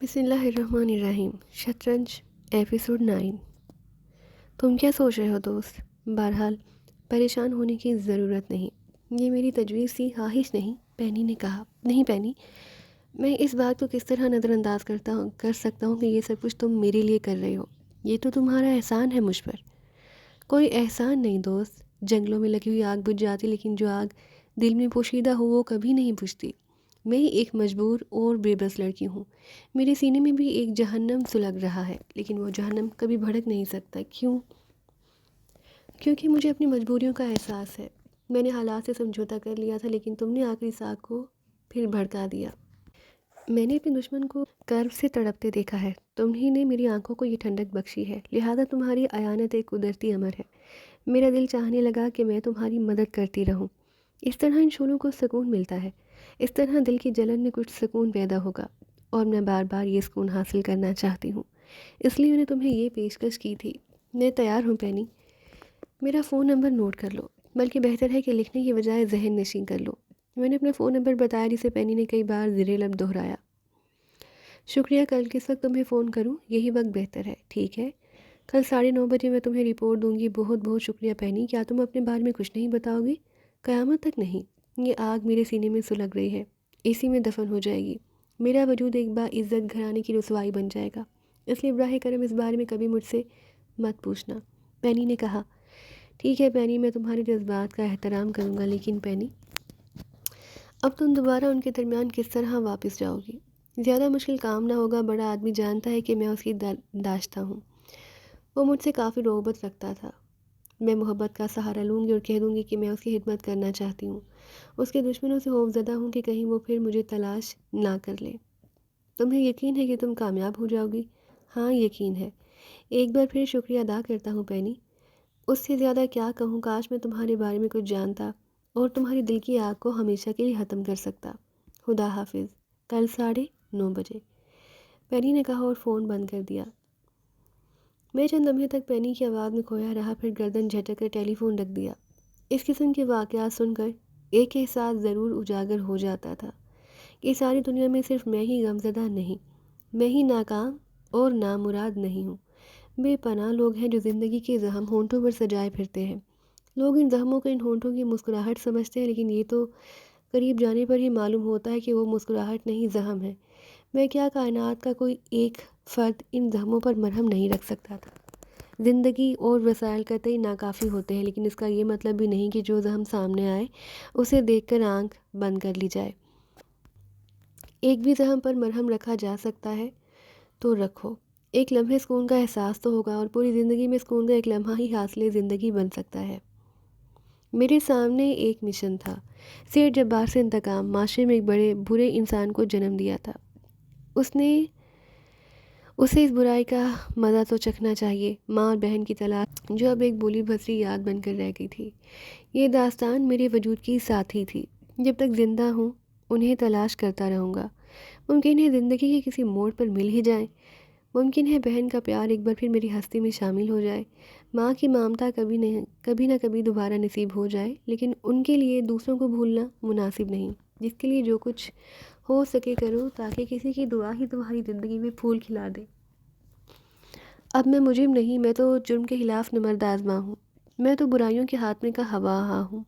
بسم اللہ الرحمن الرحیم۔ شطرنج ایپیسوڈ 9۔ تم کیا سوچ رہے ہو دوست؟ بہرحال پریشان ہونے کی ضرورت نہیں، یہ میری تجویز تھی، خواہش نہیں، پینی نے کہا۔ نہیں پینی، میں اس بات کو کس طرح نظر انداز کر سکتا ہوں کہ یہ سب کچھ تم میرے لیے کر رہے ہو؟ یہ تو تمہارا احسان ہے مجھ پر۔ کوئی احسان نہیں دوست، جنگلوں میں لگی ہوئی آگ بجھ جاتی، لیکن جو آگ دل میں پوشیدہ ہو وہ کبھی نہیں بجھتی۔ میں ایک مجبور اور بے بس لڑکی ہوں، میرے سینے میں بھی ایک جہنم سلگ رہا ہے، لیکن وہ جہنم کبھی بھڑک نہیں سکتا۔ کیوں؟ کیونکہ مجھے اپنی مجبوریوں کا احساس ہے۔ میں نے حالات سے سمجھوتا کر لیا تھا، لیکن تم نے آخری سانس کو پھر بھڑکا دیا۔ میں نے اپنے دشمن کو کرب سے تڑپتے دیکھا ہے، تم ہی نے میری آنکھوں کو یہ ٹھنڈک بخشی ہے، لہذا تمہاری اعانت ایک قدرتی امر ہے۔ میرا دل چاہنے لگا کہ میں تمہاری مدد کرتی رہوں۔ اس طرح ان شعلوں کو سکون ملتا ہے، اس طرح دل کی جلن میں کچھ سکون پیدا ہوگا، اور میں بار بار یہ سکون حاصل کرنا چاہتی ہوں۔ اس لیے میں نے تمہیں یہ پیشکش کی تھی۔ میں تیار ہوں پینی، میرا فون نمبر نوٹ کر لو، بلکہ بہتر ہے کہ لکھنے کی بجائے ذہن نشین کر لو۔ میں نے اپنا فون نمبر بتایا، جسے پینی نے کئی بار زیر لب دہرایا۔ شکریہ، کل کس وقت تمہیں فون کروں؟ یہی وقت بہتر ہے، ٹھیک ہے؟ کل 9:30 بجے میں تمہیں رپورٹ دوں گی۔ بہت بہت شکریہ پینی، کیا تم اپنے بارے میں کچھ نہیں بتاؤ گی؟ قیامت تک نہیں۔ یہ آگ میرے سینے میں سلگ رہی ہے، اسی میں دفن ہو جائے گی۔ میرا وجود ایک باعزت گھرانے کی رسوائی بن جائے گا، اس لیے براہ کرم اس بارے میں کبھی مجھ سے مت پوچھنا۔ پینی نے کہا۔ ٹھیک ہے پینی، میں تمہارے جذبات کا احترام کروں گا، لیکن پینی اب تم دوبارہ ان کے درمیان کس طرح واپس جاؤ گی؟ زیادہ مشکل کام نہ ہوگا، بڑا آدمی جانتا ہے کہ میں اس کی داشتہ ہوں۔ وہ مجھ سے کافی رغبت رکھتا تھا۔ میں محبت کا سہارا لوں گی اور کہہ دوں گی کہ میں اس کی خدمت کرنا چاہتی ہوں۔ اس کے دشمنوں سے خوف زدہ ہوں کہ کہیں وہ پھر مجھے تلاش نہ کر لیں۔ تمہیں یقین ہے کہ تم کامیاب ہو جاؤ گی؟ ہاں یقین ہے۔ ایک بار پھر شکریہ ادا کرتا ہوں پینی۔ اس سے زیادہ کیا کہوں، کاش میں تمہارے بارے میں کچھ جانتا اور تمہاری دل کی آگ کو ہمیشہ کے لیے ختم کر سکتا۔ خدا حافظ، کل 9:30 بجے، پینی نے کہا اور فون بند کر دیا۔ میں چند لمحے تک پینی کی آواز میں کھویا رہا، پھر گردن جھٹک کر ٹیلی فون رکھ دیا۔ اس قسم کے واقعات سن کر ایک احساس ضرور اجاگر ہو جاتا تھا کہ ساری دنیا میں صرف میں ہی غمزدہ نہیں، میں ہی ناکام اور نامراد نہیں ہوں۔ بے پناہ لوگ ہیں جو زندگی کے زخم ہونٹوں پر سجائے پھرتے ہیں۔ لوگ ان زخموں کو ان ہونٹوں کی مسکراہٹ سمجھتے ہیں، لیکن یہ تو قریب جانے پر ہی معلوم ہوتا ہے کہ وہ مسکراہٹ نہیں، زخم ہے۔ میں کیا کائنات کا کوئی ایک فرد ان زخموں پر مرہم نہیں رکھ سکتا تھا؟ زندگی اور وسائل قطعی ناکافی ہوتے ہیں، لیکن اس کا یہ مطلب بھی نہیں کہ جو زخم سامنے آئے اسے دیکھ کر آنکھ بند کر لی جائے۔ ایک بھی زخم پر مرہم رکھا جا سکتا ہے تو رکھو۔ ایک لمحے سکون کا احساس تو ہوگا، اور پوری زندگی میں سکون کا ایک لمحہ ہی حاصل زندگی بن سکتا ہے۔ میرے سامنے ایک مشن تھا، سیٹھ جبار سے انتقام۔ معاشرے میں ایک بڑے برے انسان کو جنم دیا تھا، اسے اس برائی کا مزہ تو چکھنا چاہیے۔ ماں اور بہن کی تلاش جو اب ایک بولی بھسری یاد بن کر رہ گئی تھی۔ یہ داستان میرے وجود کی ساتھی تھی، جب تک زندہ ہوں انہیں تلاش کرتا رہوں گا۔ ممکن ہے زندگی کے کسی موڑ پر مل ہی جائیں، ممکن ہے بہن کا پیار ایک بار پھر میری ہستی میں شامل ہو جائے، ماں کی ممتا کبھی نہ کبھی دوبارہ نصیب ہو جائے، لیکن ان کے لیے دوسروں کو بھولنا مناسب نہیں۔ جس کے لیے جو کچھ ہو سکے کرو، تاکہ کسی کی دعا ہی تمہاری زندگی میں پھول کھلا دے۔ اب میں مجرم نہیں، میں تو جرم کے خلاف نمرد آزما ہوں، میں تو برائیوں کے خاتمے کا خواہاں ہوں۔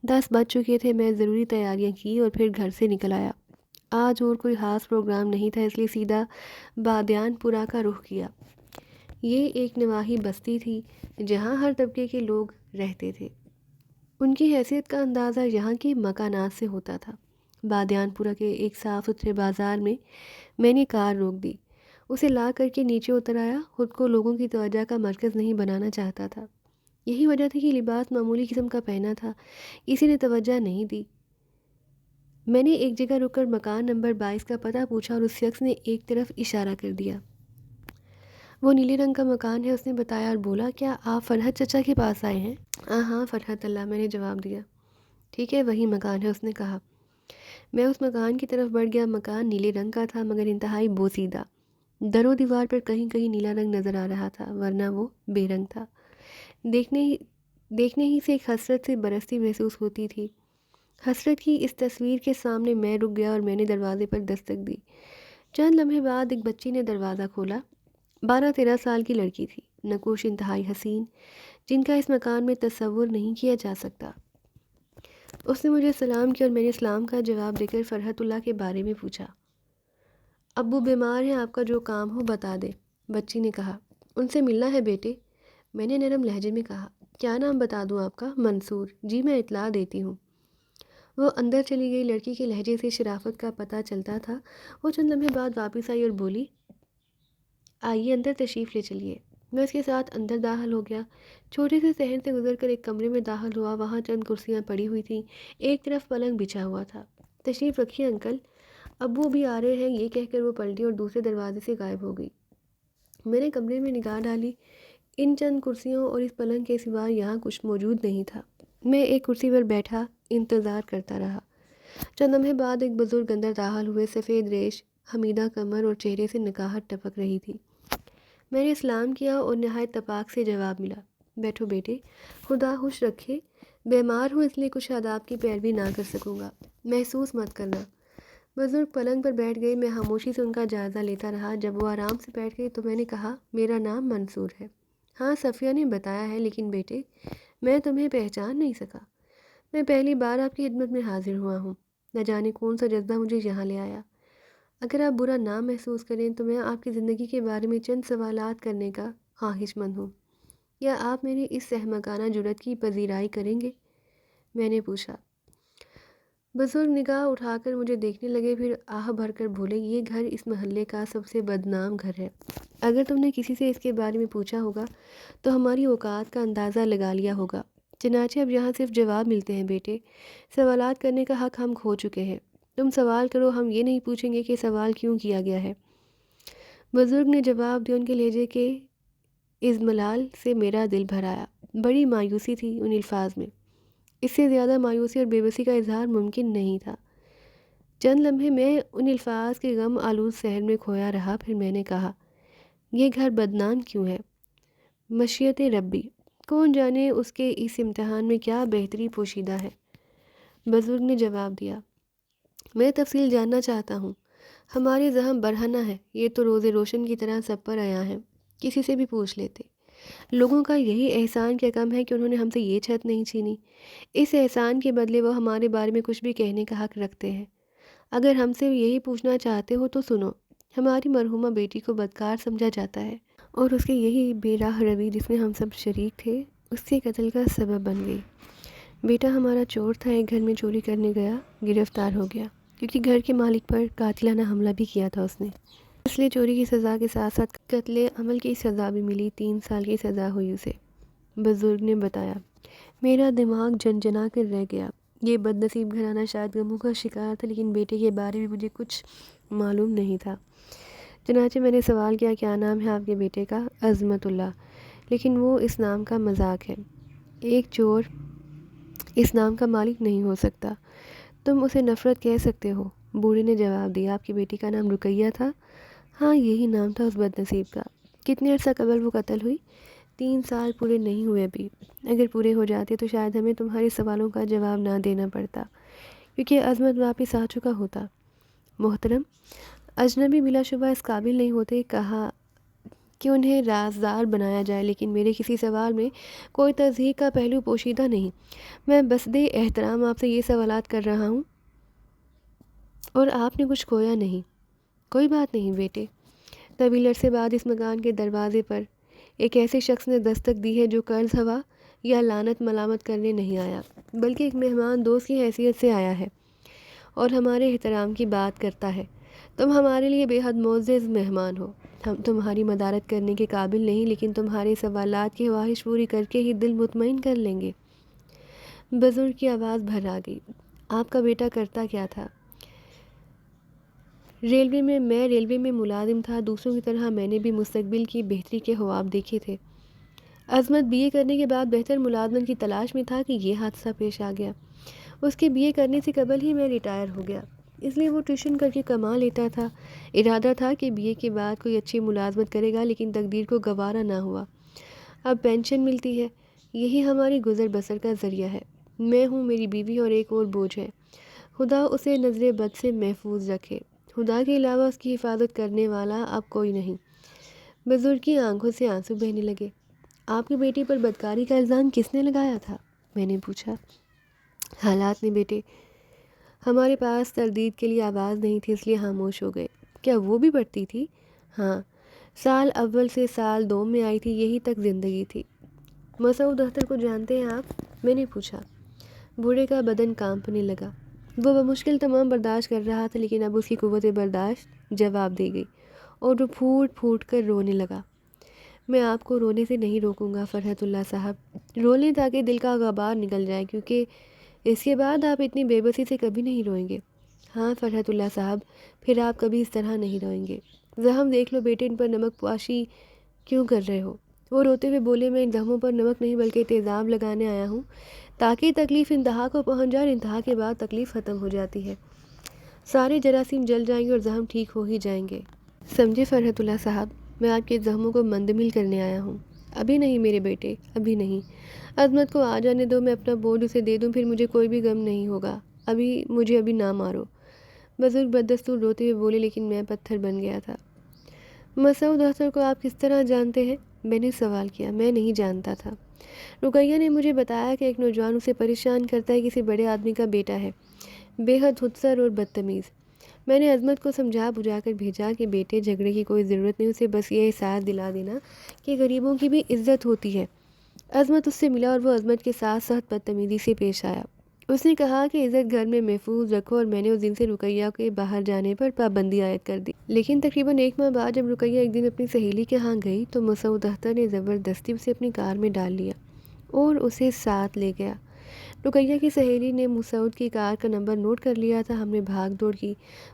10 بج چکے تھے، میں ضروری تیاریاں کی اور پھر گھر سے نکل آیا۔ آج اور کوئی خاص پروگرام نہیں تھا، اس لیے سیدھا بادیان پورہ کا رخ کیا۔ یہ ایک نواحی بستی تھی جہاں ہر طبقے کے لوگ رہتے تھے۔ ان کی حیثیت کا اندازہ یہاں کے مکانات سے ہوتا تھا۔ بادیان پورہ کے ایک صاف ستھرے بازار میں نے کار روک دی، اسے لا کر کے نیچے اتر آیا۔ خود کو لوگوں کی توجہ کا مرکز نہیں بنانا چاہتا تھا، یہی وجہ تھی کہ لباس معمولی قسم کا پہنا تھا، کسی نے توجہ نہیں دی۔ میں نے ایک جگہ رک کر مکان نمبر 22 کا پتہ پوچھا اور اس شخص نے ایک طرف اشارہ کر دیا۔ وہ نیلے رنگ کا مکان ہے، اس نے بتایا اور بولا، کیا آپ فرحت چچا کے پاس آئے ہیں؟ ہاں فرحت اللہ، میں نے جواب دیا۔ ٹھیک ہے، وہی مکان ہے، اس نے کہا۔ میں اس مکان کی طرف بڑھ گیا۔ مکان نیلے رنگ کا تھا، مگر انتہائی بوسیدہ۔ در و دیوار پر کہیں کہیں نیلا رنگ نظر آ رہا تھا، ورنہ وہ بے رنگ تھا۔ دیکھنے ہی سے ایک حسرت سے برستی محسوس ہوتی تھی۔ حسرت کی اس تصویر کے سامنے میں رک گیا اور میں نے دروازے پر دستک دی۔ چند لمحے بعد ایک بچی نے دروازہ کھولا۔ 12-13 سال کی لڑکی تھی، نقوش انتہائی حسین، جن کا اس مکان میں تصور نہیں کیا جا سکتا۔ اس نے مجھے سلام کیا اور میں نے سلام کا جواب دے کر فرحت اللہ کے بارے میں پوچھا۔ ابو بیمار ہیں، آپ کا جو کام ہو بتا دے، بچی نے کہا۔ ان سے ملنا ہے بیٹے، میں نے نرم لہجے میں کہا۔ کیا نام بتا دوں آپ کا؟ منصور۔ جی میں اطلاع دیتی ہوں۔ وہ اندر چلی گئی۔ لڑکی کے لہجے سے شرافت کا پتہ چلتا تھا۔ وہ چند لمحے بعد واپس آئی اور بولی، آئیے اندر تشریف لے چلیے۔ میں اس کے ساتھ اندر داخل ہو گیا۔ چھوٹے سے صحن سے گزر کر ایک کمرے میں داخل ہوا۔ وہاں چند کرسیاں پڑی ہوئی تھیں، ایک طرف پلنگ بچھا ہوا تھا۔ تشریف رکھیے انکل، ابو بھی آ رہے ہیں، یہ کہہ کر وہ پلٹی اور دوسرے دروازے سے غائب ہو گئی۔ میں نے کمرے میں نگاہ ڈالی۔ ان چند کرسیوں اور اس پلنگ کے سوا یہاں کچھ موجود نہیں تھا۔ میں ایک کرسی پر بیٹھا انتظار کرتا رہا۔ چند لمحے بعد ایک بزرگ اندر داخل ہوئے۔ سفید ریش، حمیدہ کمر اور چہرے سے نکاہٹ ٹپک رہی تھی۔ میں نے سلام کیا اور نہایت تپاک سے جواب ملا، بیٹھو بیٹے، خدا خوش رکھے، بیمار ہوں اس لیے کچھ آداب کی پیروی نہ کر سکوں گا، محسوس مت کرنا۔ بزرگ پلنگ پر بیٹھ گئے۔ میں خاموشی سے ان کا جائزہ لیتا رہا۔ جب وہ آرام سے بیٹھ گئے تو میں نے کہا، میرا نام منصور ہے۔ ہاں صفیہ نے بتایا ہے، لیکن بیٹے میں تمہیں پہچان نہیں سکا۔ میں پہلی بار آپ کی خدمت میں حاضر ہوا ہوں، نہ جانے کون سا جذبہ مجھے یہاں لے آیا۔ اگر آپ برا نہ محسوس کریں تو میں آپ کی زندگی کے بارے میں چند سوالات کرنے کا خواہش مند ہوں۔ کیا آپ میری اس احمقانہ جرات کی پذیرائی کریں گے؟ میں نے پوچھا۔ بزرگ نگاہ اٹھا کر مجھے دیکھنے لگے، پھر آہ بھر کر بولے، یہ گھر اس محلے کا سب سے بدنام گھر ہے۔ اگر تم نے کسی سے اس کے بارے میں پوچھا ہوگا تو ہماری اوقات کا اندازہ لگا لیا ہوگا۔ چنانچہ اب یہاں صرف جواب ملتے ہیں بیٹے، سوالات کرنے کا حق ہم کھو چکے ہیں۔ تم سوال کرو، ہم یہ نہیں پوچھیں گے کہ سوال کیوں کیا گیا ہے۔ بزرگ نے جواب دیا۔ ان کے لہجے کے اضملال سے میرا دل بھر آیا۔ بڑی مایوسی تھی ان الفاظ میں، اس سے زیادہ مایوسی اور بے بسی کا اظہار ممکن نہیں تھا۔ چند لمحے میں ان الفاظ کے غم آلود صحن میں کھویا رہا، پھر میں نے کہا، یہ گھر بدنام کیوں ہے؟ مشیت ربی، کون جانے اس کے اس امتحان میں کیا بہتری پوشیدہ ہے۔ بزرگ نے جواب دیا، میں تفصیل جاننا چاہتا ہوں۔ ہمارے زخم برہنہ ہے، یہ تو روز روشن کی طرح سب پر عیاں ہے، کسی سے بھی پوچھ لیتے۔ لوگوں کا یہی احسان کیا کم ہے کہ انہوں نے ہم سے یہ چھت نہیں چھینی۔ اس احسان کے بدلے وہ ہمارے بارے میں کچھ بھی کہنے کا حق رکھتے ہیں۔ اگر ہم سے یہی پوچھنا چاہتے ہو تو سنو، ہماری مرحومہ بیٹی کو بدکار سمجھا جاتا ہے، اور اس کے یہی بے راہ روی جس میں ہم سب شریک تھے، اس کے قتل کا سبب بن گئی۔ بیٹا ہمارا چور تھا، ایک گھر میں چوری کرنے گیا، گرفتار ہو گیا، کیونکہ گھر کے مالک پر قاتلانہ حملہ بھی کیا تھا اس نے، اس لیے چوری کی سزا کے ساتھ ساتھ قتل عمل کی سزا بھی ملی، 3 سال کی سزا ہوئی اسے۔ بزرگ نے بتایا۔ میرا دماغ جنجنا کر رہ گیا۔ یہ بد نصیب گھرانہ شاید غموں کا شکار تھا، لیکن بیٹے کے بارے میں مجھے کچھ معلوم نہیں تھا۔ چنانچہ میں نے سوال کیا، کیا نام ہے آپ کے بیٹے کا؟ عظمت اللہ۔ لیکن وہ اس نام کا مذاق ہے، ایک چور اس نام کا مالک نہیں ہو سکتا، تم اسے نفرت کہہ سکتے ہو۔ بوڑھے نے جواب دیا، آپ کی بیٹی کا نام رقیہ تھا؟ ہاں یہی نام تھا اس بد نصیب کا۔ کتنے عرصہ قبل وہ قتل ہوئی؟ 3 سال پورے نہیں ہوئے ابھی۔ اگر پورے ہو جاتے تو شاید ہمیں تمہارے سوالوں کا جواب نہ دینا پڑتا، کیونکہ عظمت واپس آ چکا ہوتا۔ محترم، اجنبی بلا شبہ اس قابل نہیں ہوتے کہا کہ انہیں رازدار بنایا جائے، لیکن میرے کسی سوال میں کوئی تصدیق کا پہلو پوشیدہ نہیں۔ میں بسدے احترام آپ سے یہ سوالات کر رہا ہوں اور آپ نے کچھ کھویا نہیں۔ کوئی بات نہیں بیٹے۔ طویل عرصے بعد اس مکان کے دروازے پر ایک ایسے شخص نے دستک دی ہے جو قرض ہوا یا لعنت ملامت کرنے نہیں آیا، بلکہ ایک مہمان دوست کی حیثیت سے آیا ہے اور ہمارے احترام کی بات کرتا ہے۔ تم ہمارے لیے بے حد معزز مہمان ہو۔ ہم تمہاری مدارت کرنے کے قابل نہیں، لیکن تمہارے سوالات کی خواہش پوری کر کے ہی دل مطمئن کر لیں گے۔ بزرگ کی آواز بھر آ گئی، آپ کا بیٹا کرتا کیا تھا؟ ریلوے میں ملازم تھا، دوسروں کی طرح میں نے بھی مستقبل کی بہتری کے خواب دیکھے تھے۔ عظمت بی اے کرنے کے بعد بہتر ملازمت کی تلاش میں تھا کہ یہ حادثہ پیش آ گیا۔ اس کے بی اے کرنے سے قبل ہی میں ریٹائر ہو گیا، اس لیے وہ ٹیوشن کر کے کما لیتا تھا۔ ارادہ تھا کہ بی اے کے بعد کوئی اچھی ملازمت کرے گا، لیکن تقدیر کو گوارا نہ ہوا۔ اب پینشن ملتی ہے، یہی ہماری گزر بسر کا ذریعہ ہے۔ میں ہوں، میری بیوی اور ایک اور بوجھ ہے۔ خدا اسے نظر بد سے محفوظ رکھے۔ خدا کے علاوہ اس کی حفاظت کرنے والا اب کوئی نہیں۔ بزرگ کی آنکھوں سے آنسو بہنے لگے۔ آپ کی بیٹی پر بدکاری کا الزام کس نے لگایا تھا؟ میں نے پوچھا۔ حالات نے بیٹے، ہمارے پاس تردید کے لیے آواز نہیں تھی، اس لیے خاموش ہو گئے۔ کیا وہ بھی پڑھتی تھی؟ ہاں، سال اول سے سال دوم میں آئی تھی، یہی تک زندگی تھی۔ مسعود اختر کو جانتے ہیں آپ؟ میں نے پوچھا۔ بوڑھے کا بدن کانپنے لگا۔ وہ بمشکل تمام برداشت کر رہا تھا، لیکن اب اس کی قوت برداشت جواب دے گئی اور وہ پھوٹ پھوٹ کر رونے لگا۔ میں آپ کو رونے سے نہیں روکوں گا فرحت اللہ صاحب، رو لیں تاکہ دل کا غبار نکل جائے، کیونکہ اس کے بعد آپ اتنی بے بسی سے کبھی نہیں روئیں گے۔ ہاں فرحت اللہ صاحب، پھر آپ کبھی اس طرح نہیں روئیں گے۔ زخم دیکھ لو بیٹے، ان پر نمک پاشی کیوں کر رہے ہو؟ وہ روتے ہوئے بولے، میں ان زخموں پر نمک نہیں بلکہ تیزاب لگانے آیا ہوں تاکہ تکلیف انتہا کو پہنچ جائے، اور انتہا کے بعد تکلیف ختم ہو جاتی ہے، سارے جراثیم جل جائیں گے اور زخم ٹھیک ہو ہی جائیں گے۔ سمجھے فرحت اللہ صاحب، میں آپ کے زخموں کو مندمل کرنے آیا ہوں۔ ابھی نہیں میرے بیٹے، ابھی نہیں۔ عظمت کو آ جانے دو، میں اپنا بوجھ اسے دے دوں، پھر مجھے کوئی بھی غم نہیں ہوگا۔ مجھے ابھی نہ مارو۔ بزرگ بددستور روتے ہوئے بولے، لیکن میں پتھر بن گیا تھا۔ مسعود اختر کو آپ کس طرح جانتے ہیں؟ میں نے سوال کیا۔ میں نہیں جانتا تھا۔ رقیہ نے مجھے بتایا کہ ایک نوجوان اسے پریشان کرتا ہے، کسی بڑے آدمی کا بیٹا ہے، بے حد خودسر اور بدتمیز۔ میں نے عظمت کو سمجھا بجھا کر بھیجا کہ بیٹے، جھگڑے کی کوئی ضرورت نہیں، اسے بس یہ احساس دلا دینا کہ غریبوں کی بھی عزت ہوتی ہے۔ عظمت اس سے ملا اور وہ عظمت کے ساتھ سخت بدتمیزی سے پیش آیا۔ اس نے کہا کہ عزت گھر میں محفوظ رکھو، اور میں نے اس دن سے رقیہ کے باہر جانے پر پابندی عائد کر دی۔ لیکن تقریباً 1 ماہ بعد جب رقیہ ایک دن اپنی سہیلی کے ہاں گئی تو مسعود اختر نے زبردستی اسے اپنی کار میں ڈال لیا اور اسے ساتھ لے گیا۔ رقیہ کی سہیلی نے مسعود کی کار کا نمبر نوٹ کر لیا تھا۔ ہم نے بھاگ دوڑ کی،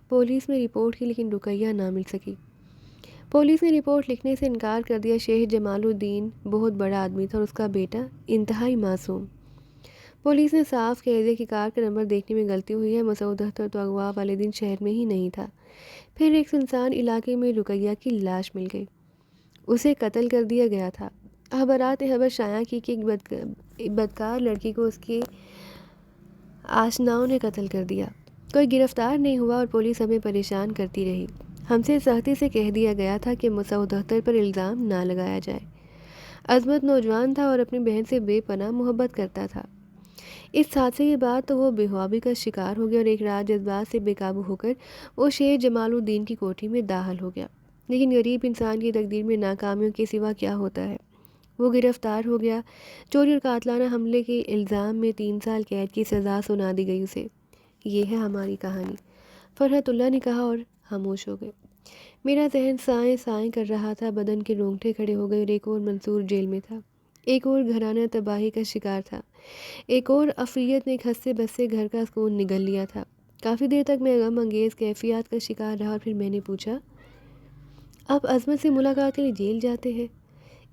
پولیس میں رپورٹ کی، لیکن رقیہ نہ مل سکی۔ پولیس نے رپورٹ لکھنے سے انکار کر دیا۔ شیخ جمال الدین بہت بڑا آدمی تھا اور اس کا بیٹا انتہائی معصوم۔ پولیس نے صاف کہہ دیا کہ کار کا نمبر دیکھنے میں غلطی ہوئی ہے۔ مسعود اختر تو اغوا والے دن شہر میں ہی نہیں تھا۔ پھر ایک سنسان علاقے میں رقیہ کی لاش مل گئی، اسے قتل کر دیا گیا تھا۔ اخبارات نے خبر شائع کی کہ ایک بدکار لڑکی کو اس کے آشناؤں نے قتل کر دیا۔ کوئی گرفتار نہیں ہوا اور پولیس ہمیں پریشان کرتی رہی۔ ہم سے سختی سے کہہ دیا گیا تھا کہ مسعود اختر پر الزام نہ لگایا جائے۔ عظمت نوجوان تھا اور اپنی بہن سے بے پناہ محبت کرتا تھا۔ اس حادثے کے بعد تو وہ بے خوابی کا شکار ہو گیا اور ایک رات جذبات سے بے قابو ہو کر وہ شیخ جمال الدین کی کوٹھی میں داخل ہو گیا۔ لیکن غریب انسان کی تقدیر میں ناکامیوں کے سوا کیا ہوتا ہے؟ وہ گرفتار ہو گیا۔ چوری اور قاتلانہ حملے کے الزام میں 3 سال قید کی سزا سنا دی گئی اسے۔ یہ ہے ہماری کہانی، فرحت اللہ نے کہا اور خاموش ہو گئے۔ میرا ذہن سائیں سائیں کر رہا تھا، بدن کے رونگٹے کھڑے ہو گئے، اور ایک اور منصور جیل میں تھا، ایک اور گھرانہ تباہی کا شکار تھا، ایک اور افریت نے ایک ہنسے بسے گھر کا سکون نگل لیا تھا۔ کافی دیر تک میں غم انگیز کیفیات کا شکار رہا اور پھر میں نے پوچھا، آپ عظمت سے ملاقات کے لیے جیل جاتے ہیں؟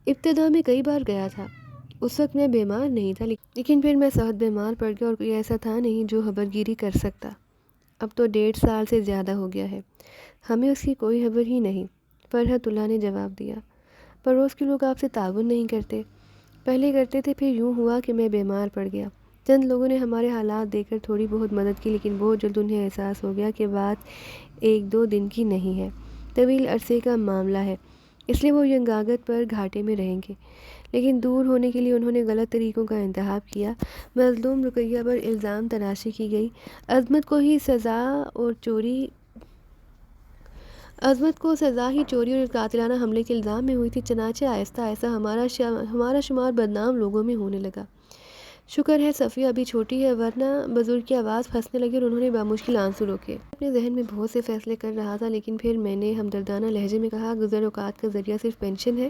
ابتدا میں کئی بار گیا تھا، اس وقت میں بیمار نہیں تھا، لیکن پھر میں سخت بیمار پڑ گیا اور کوئی ایسا تھا نہیں جو خبرگیری کر سکتا۔ اب تو 1.5 سال سے زیادہ ہو گیا ہے، ہمیں اس کی کوئی خبر ہی نہیں، فرحت اللہ نے جواب دیا۔ پڑوس کے لوگ آپ سے تعاون نہیں کرتے؟ پہلے کرتے تھے، پھر یوں ہوا کہ میں بیمار پڑ گیا۔ چند لوگوں نے ہمارے حالات دیکھ کر تھوڑی بہت مدد کی، لیکن بہت جلد انہیں احساس ہو گیا کہ بات 1-2 دن کی نہیں ہے، طویل عرصے کا معاملہ ہے، اس لیے وہ ینگاگت پر گھاٹے میں رہیں گے۔ لیکن دور ہونے کے لیے انہوں نے غلط طریقوں کا انتخاب کیا۔ مظلوم رقیہ پر الزام تراشی کی گئی۔ عظمت کو سزا ہی چوری اور قاتلانہ حملے کے الزام میں ہوئی تھی، چنانچہ آہستہ آہستہ ہمارا شمار بدنام لوگوں میں ہونے لگا۔ شکر ہے صفیہ ابھی چھوٹی ہے، ورنہ بزرگ کی آواز پھنسنے لگی اور انہوں نے بامشکل آنسو روکے۔ اپنے ذہن میں بہت سے فیصلے کر رہا تھا، لیکن پھر میں نے ہمدردانہ لہجے میں کہا، گزر اوقات کا ذریعہ صرف پینشن ہے؟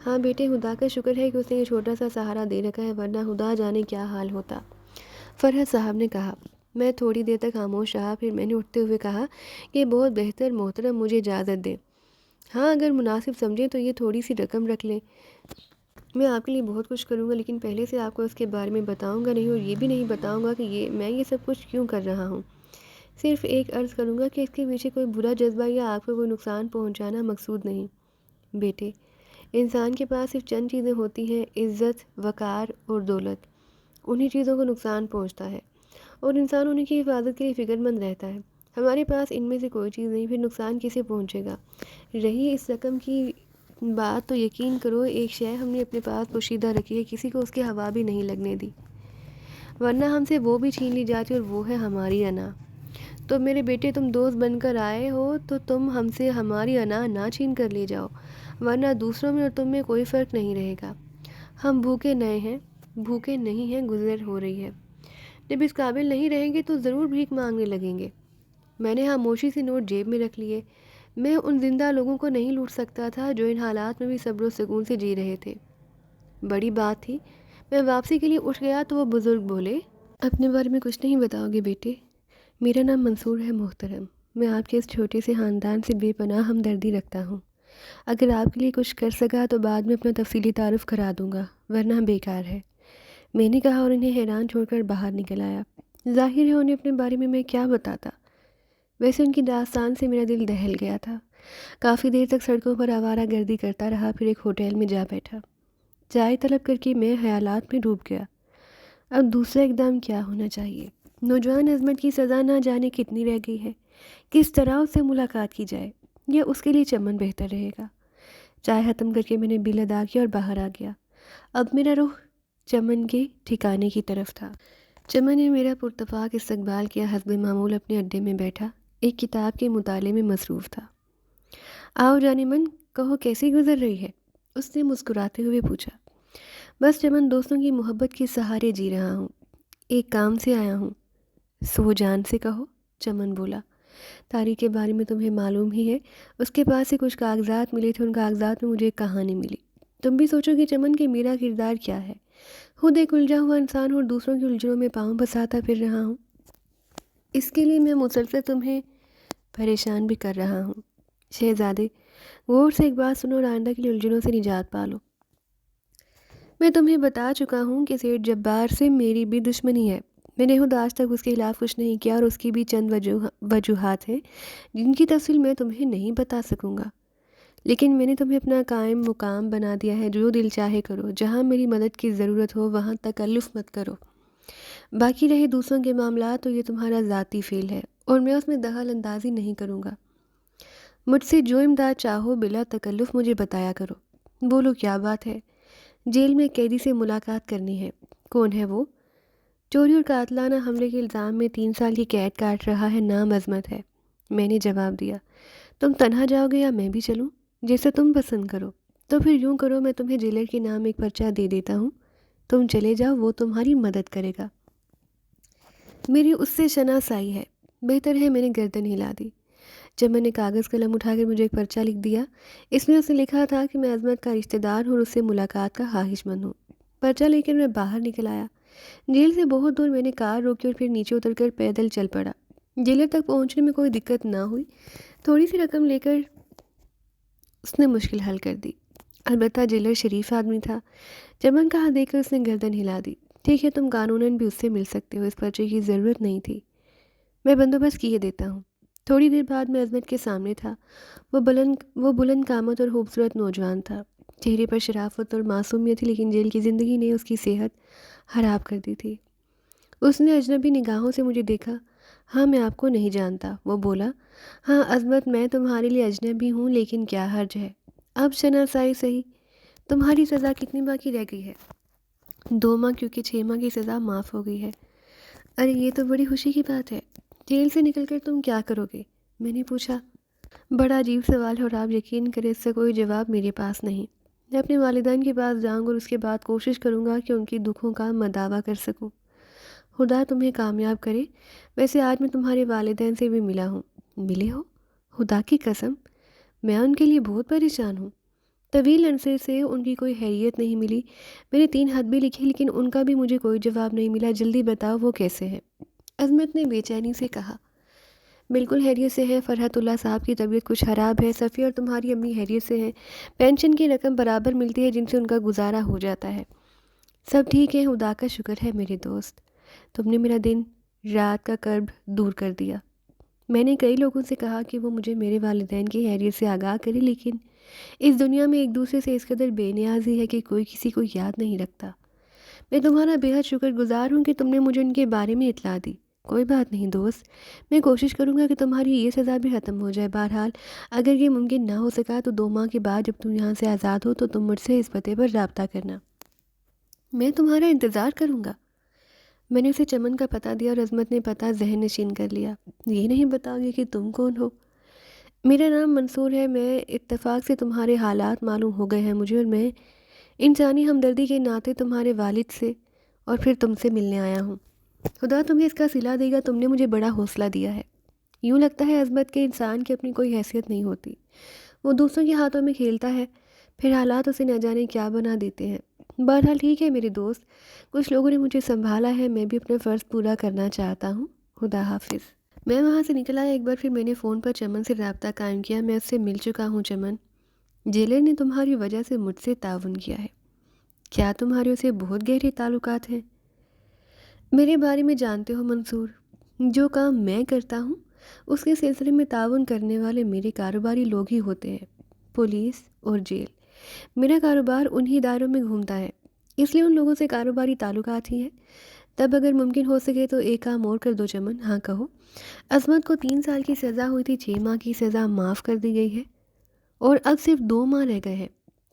ہاں بیٹے، خدا کا شکر ہے کہ اس نے یہ چھوٹا سا سہارا دے رکھا ہے، ورنہ خدا جانے کیا حال ہوتا، فرحت صاحب نے کہا۔ میں تھوڑی دیر تک خاموش رہا، پھر میں نے اٹھتے ہوئے کہا کہ بہت بہتر محترم، مجھے اجازت دیں۔ ہاں اگر مناسب سمجھیں تو یہ تھوڑی سی رقم رکھ لیں، میں آپ کے لیے بہت کچھ کروں گا، لیکن پہلے سے آپ کو اس کے بارے میں بتاؤں گا نہیں، اور یہ بھی نہیں بتاؤں گا کہ میں یہ سب کچھ کیوں کر رہا ہوں۔ صرف ایک عرض کروں گا کہ اس کے پیچھے کوئی برا جذبہ یا آپ کو کوئی نقصان پہنچانا مقصود نہیں۔ بیٹے، انسان کے پاس صرف چند چیزیں ہوتی ہیں، عزت، وقار اور دولت، انہی چیزوں کو نقصان پہنچتا ہے اور انسان انہی کی حفاظت کے لیے فکر مند رہتا ہے۔ ہمارے پاس ان میں سے کوئی چیز نہیں، پھر نقصان کسے پہنچے گا؟ رہی اس رقم کی بات تو یقین کرو ایک شے ہم نے اپنے پاس پوشیدہ رکھی ہے، کسی کو اس کی ہوا بھی نہیں لگنے دی، ورنہ ہم سے وہ بھی چھین لی جاتی، اور وہ ہے ہماری انا۔ تو میرے بیٹے تم دوست بن کر آئے ہو تو تم ہم سے ہماری انا نہ چھین کر لے جاؤ، ورنہ دوسروں میں اور تم میں کوئی فرق نہیں رہے گا۔ ہم بھوکے نہیں ہیں، گزر ہو رہی ہے، جب اس قابل نہیں رہیں گے تو ضرور بھیک مانگنے لگیں گے۔ میں نے خاموشی سے نوٹ جیب میں رکھ لیے۔ میں ان زندہ لوگوں کو نہیں لوٹ سکتا تھا جو ان حالات میں بھی صبر و سکون سے جی رہے تھے۔ بڑی بات تھی۔ میں واپسی کے لیے اٹھ گیا تو وہ بزرگ بولے، اپنے بارے میں کچھ نہیں بتاؤ گے بیٹے؟ میرا نام منصور ہے محترم، میں آپ کے اس چھوٹے سے خاندان سے بے پناہ ہمدردی رکھتا ہوں۔ اگر آپ کے لیے کچھ کر سکا تو بعد میں اپنا تفصیلی تعارف کرا دوں گا، ورنہ بیکار ہے، میں نے کہا، اور انہیں حیران چھوڑ کر باہر نکل آیا۔ ظاہر ہے انہیں اپنے بارے میں کیا بتاتا، ویسے ان کی داستان سے میرا دل دہل گیا تھا۔ کافی دیر تک سڑکوں پر آوارہ گردی کرتا رہا، پھر ایک ہوٹل میں جا بیٹھا۔ چائے طلب کر کے میں خیالات میں ڈوب گیا۔ اب دوسرا اقدام کیا ہونا چاہیے؟ نوجوان عظمت کی سزا نہ جانے کتنی رہ گئی ہے، کس طرح اس سے ملاقات کی جائے، یا اس کے لیے چمن بہتر رہے گا؟ چائے ختم کر کے میں نے بل ادا کیا اور باہر آ گیا۔ اب میرا رخ چمن کے ٹھکانے کی طرف تھا۔ چمن نے میرا پرتفاق استقبال کیا، حسب معمول اپنے اڈے میں بیٹھا، ایک کتاب کے مطالعے میں مصروف تھا۔ آؤ جانے من، کہو کیسی گزر رہی ہے؟ اس نے مسکراتے ہوئے پوچھا۔ بس چمن، دوستوں کی محبت کے سہارے جی رہا ہوں، ایک کام سے آیا ہوں۔ سو جان سے کہو، چمن بولا۔ تاریخ کے بارے میں تمہیں معلوم ہی ہے، اس کے پاس سے کچھ کاغذات ملے تھے، ان کاغذات میں مجھے ایک کہانی ملی۔ تم بھی سوچو کہ چمن کہ میرا کردار کیا ہے، خود ایک الجھا ہوا انسان ہوں اور دوسروں کی الجھنوں میں پاؤں پھنساتا پھر رہا ہوں۔ اس کے لیے میں مسلسل تمہیں پریشان بھی کر رہا ہوں۔ شہزادے، غور سے ایک بات سنو اور آئندہ کے لیے الجھنوں سے نجات پالو۔ میں تمہیں بتا چکا ہوں کہ سیٹھ جبار سے میری بھی دشمنی ہے، میں نے خود آج تک اس کے خلاف کچھ نہیں کیا، اور اس کی بھی چند وجوہات ہیں جن کی تفصیل میں تمہیں نہیں بتا سکوں گا، لیکن میں نے تمہیں اپنا قائم مقام بنا دیا ہے۔ جو دل چاہے کرو، جہاں میری مدد کی ضرورت ہو وہاں تکلف مت کرو۔ باقی رہے دوسروں کے معاملات تو یہ تمہارا ذاتی فعل ہے اور میں اس میں دخل اندازی نہیں کروں گا۔ مجھ سے جو امداد چاہو بلا تکلف مجھے بتایا کرو۔ بولو کیا بات ہے؟ جیل میں قیدی سے ملاقات کرنی ہے۔ کون ہے وہ؟ چوری اور قاتلانہ حملے کے الزام میں 3 سال کی قید کاٹ رہا ہے، نام عظمت ہے۔ میں نے جواب دیا، تم تنہا جاؤ گے یا میں بھی چلوں؟ جیسے تم پسند کرو۔ تو پھر یوں کرو، میں تمہیں جیلر کے نام ایک پرچہ دے دیتا ہوں، تم چلے جاؤ، وہ تمہاری مدد کرے گا۔ میری اس سے شناسائی ہے، بہتر ہے۔ میں نے گردن ہلا دی۔ جب میں نے کاغذ قلم اٹھا کر مجھے ایک پرچہ لکھ دیا، اس میں اس نے لکھا تھا کہ میں عظمت کا رشتہ دار ہوں اور اس سے ملاقات کا خواہش مند ہوں۔ پرچہ لے کر میں باہر نکل آیا۔ جیل سے بہت دور میں نے کار روکی اور پھر نیچے اتر کر پیدل چل پڑا۔ جیلر تک پہنچنے میں کوئی دقت نہ ہوئی، تھوڑی سی رقم لے کر اس نے مشکل حل کر دی۔ البتہ جیلر شریف آدمی تھا۔ چمن کہا دے کر اس نے گردن ہلا دی۔ ٹھیک ہے، تم قانوناً بھی اس سے مل سکتے ہو، اس پرچے کی ضرورت نہیں تھی، میں بندوبست کیے دیتا ہوں۔ تھوڑی دیر بعد میں عظمت کے سامنے تھا۔ وہ بلند قامت اور خوبصورت نوجوان تھا، چہرے پر شرافت اور معصومیت تھی، لیکن جیل کی زندگی نے اس کی صحت خراب کر دی تھی۔ اس نے اجنبی نگاہوں سے مجھے دیکھا۔ ہاں، میں آپ کو نہیں جانتا، وہ بولا۔ ہاں عظمت، میں تمہارے لیے اجنبی ہوں، لیکن کیا حرج ہے، اب شناسائی صحیح۔ تمہاری سزا کتنی باقی رہ گئی ہے؟ 2 ماہ، کیونکہ 6 ماہ کی سزا معاف ہو گئی ہے۔ ارے یہ تو بڑی خوشی کی بات ہے۔ جیل سے نکل کر تم کیا کرو گے؟ میں نے پوچھا۔ بڑا عجیب سوال ہے اور آپ یقین کریں اس سے کوئی جواب میرے پاس نہیں۔ میں اپنے والدین کے پاس جاؤں گا اور اس کے بعد کوشش کروں گا کہ ان کی دکھوں کا مداوع کر سکوں۔ خدا تمہیں کامیاب کرے۔ ویسے آج میں تمہارے والدین سے بھی ملا ہوں۔ ملے ہو؟ خدا کی قسم، میں ان کے لیے بہت پریشان ہوں۔ طویل عرصے سے ان کی کوئی خیریت نہیں ملی۔ میں نے 3 خط بھی لکھے لیکن ان کا بھی مجھے کوئی جواب نہیں ملا۔ جلدی بتاؤ وہ کیسے ہیں؟ عظمت نے بے چینی سے کہا۔ بالکل خیریت سے ہے، فرحت اللہ صاحب کی طبیعت کچھ خراب ہے، صفیہ اور تمہاری امی خیریت سے ہیں، پینشن کی رقم برابر ملتی ہے جن سے ان کا گزارا ہو جاتا ہے۔ سب ٹھیک ہے، خدا کا شکر ہے میرے دوست، تم نے میرا دن رات کا کرب دور کر دیا۔ میں نے کئی لوگوں سے کہا کہ وہ مجھے میرے والدین کی خیریت سے آگاہ کرے، لیکن اس دنیا میں ایک دوسرے سے اس قدر بے نیازی ہے کہ کوئی کسی کو یاد نہیں رکھتا۔ میں تمہارا بے حد شکر گزار ہوں کہ تم نے مجھے ان کے بارے میں اطلاع دی۔ کوئی بات نہیں دوست، میں کوشش کروں گا کہ تمہاری یہ سزا بھی ختم ہو جائے۔ بہرحال اگر یہ ممکن نہ ہو سکا تو 2 ماہ کے بعد جب تم یہاں سے آزاد ہو تو تم مجھ سے اس پتے پر رابطہ کرنا، میں تمہارا انتظار کروں گا۔ میں نے اسے چمن کا پتہ دیا اور عظمت نے پتہ ذہن نشین کر لیا۔ یہ نہیں بتاؤ گے کہ تم کون ہو؟ میرا نام منصور ہے، میں اتفاق سے تمہارے حالات معلوم ہو گئے ہیں مجھے، اور میں انسانی ہمدردی کے ناطے تمہارے والد سے اور پھر تم سے ملنے آیا ہوں۔ خدا تمہیں اس کا صلہ دے گا، تم نے مجھے بڑا حوصلہ دیا ہے۔ یوں لگتا ہے عظمت کے انسان کی اپنی کوئی حیثیت نہیں ہوتی، وہ دوسروں کے ہاتھوں میں کھیلتا ہے، پھر حالات اسے نہ جانے کیا بنا دیتے ہیں۔ بہرحال ٹھیک ہے میرے دوست، کچھ لوگوں نے مجھے سنبھالا ہے، میں بھی اپنا فرض پورا کرنا چاہتا ہوں۔ خدا حافظ۔ میں وہاں سے نکل آیا۔ ایک بار پھر میں نے فون پر چمن سے رابطہ قائم کیا۔ میں اس سے مل چکا ہوں چمن، جیلر نے تمہاری وجہ سے مجھ سے تعاون کیا ہے۔ کیا تمہارے اسے بہت گہرے تعلقات ہیں؟ میرے بارے میں جانتے ہو منصور، جو کام میں کرتا ہوں اس کے سلسلے میں تعاون کرنے والے میرے کاروباری لوگ ہی ہوتے ہیں، پولیس اور جیل۔ میرا کاروبار انہی دائروں میں گھومتا ہے، اس لیے ان لوگوں سے کاروباری تعلقات ہی ہیں۔ تب اگر ممکن ہو سکے تو ایک کام اور کر دو چمن، ہاں کہو۔ عظمت کو 3 سال کی سزا ہوئی تھی، 6 ماہ کی سزا معاف کر دی گئی ہے اور اب صرف 2 ماہ رہ گئے ہیں۔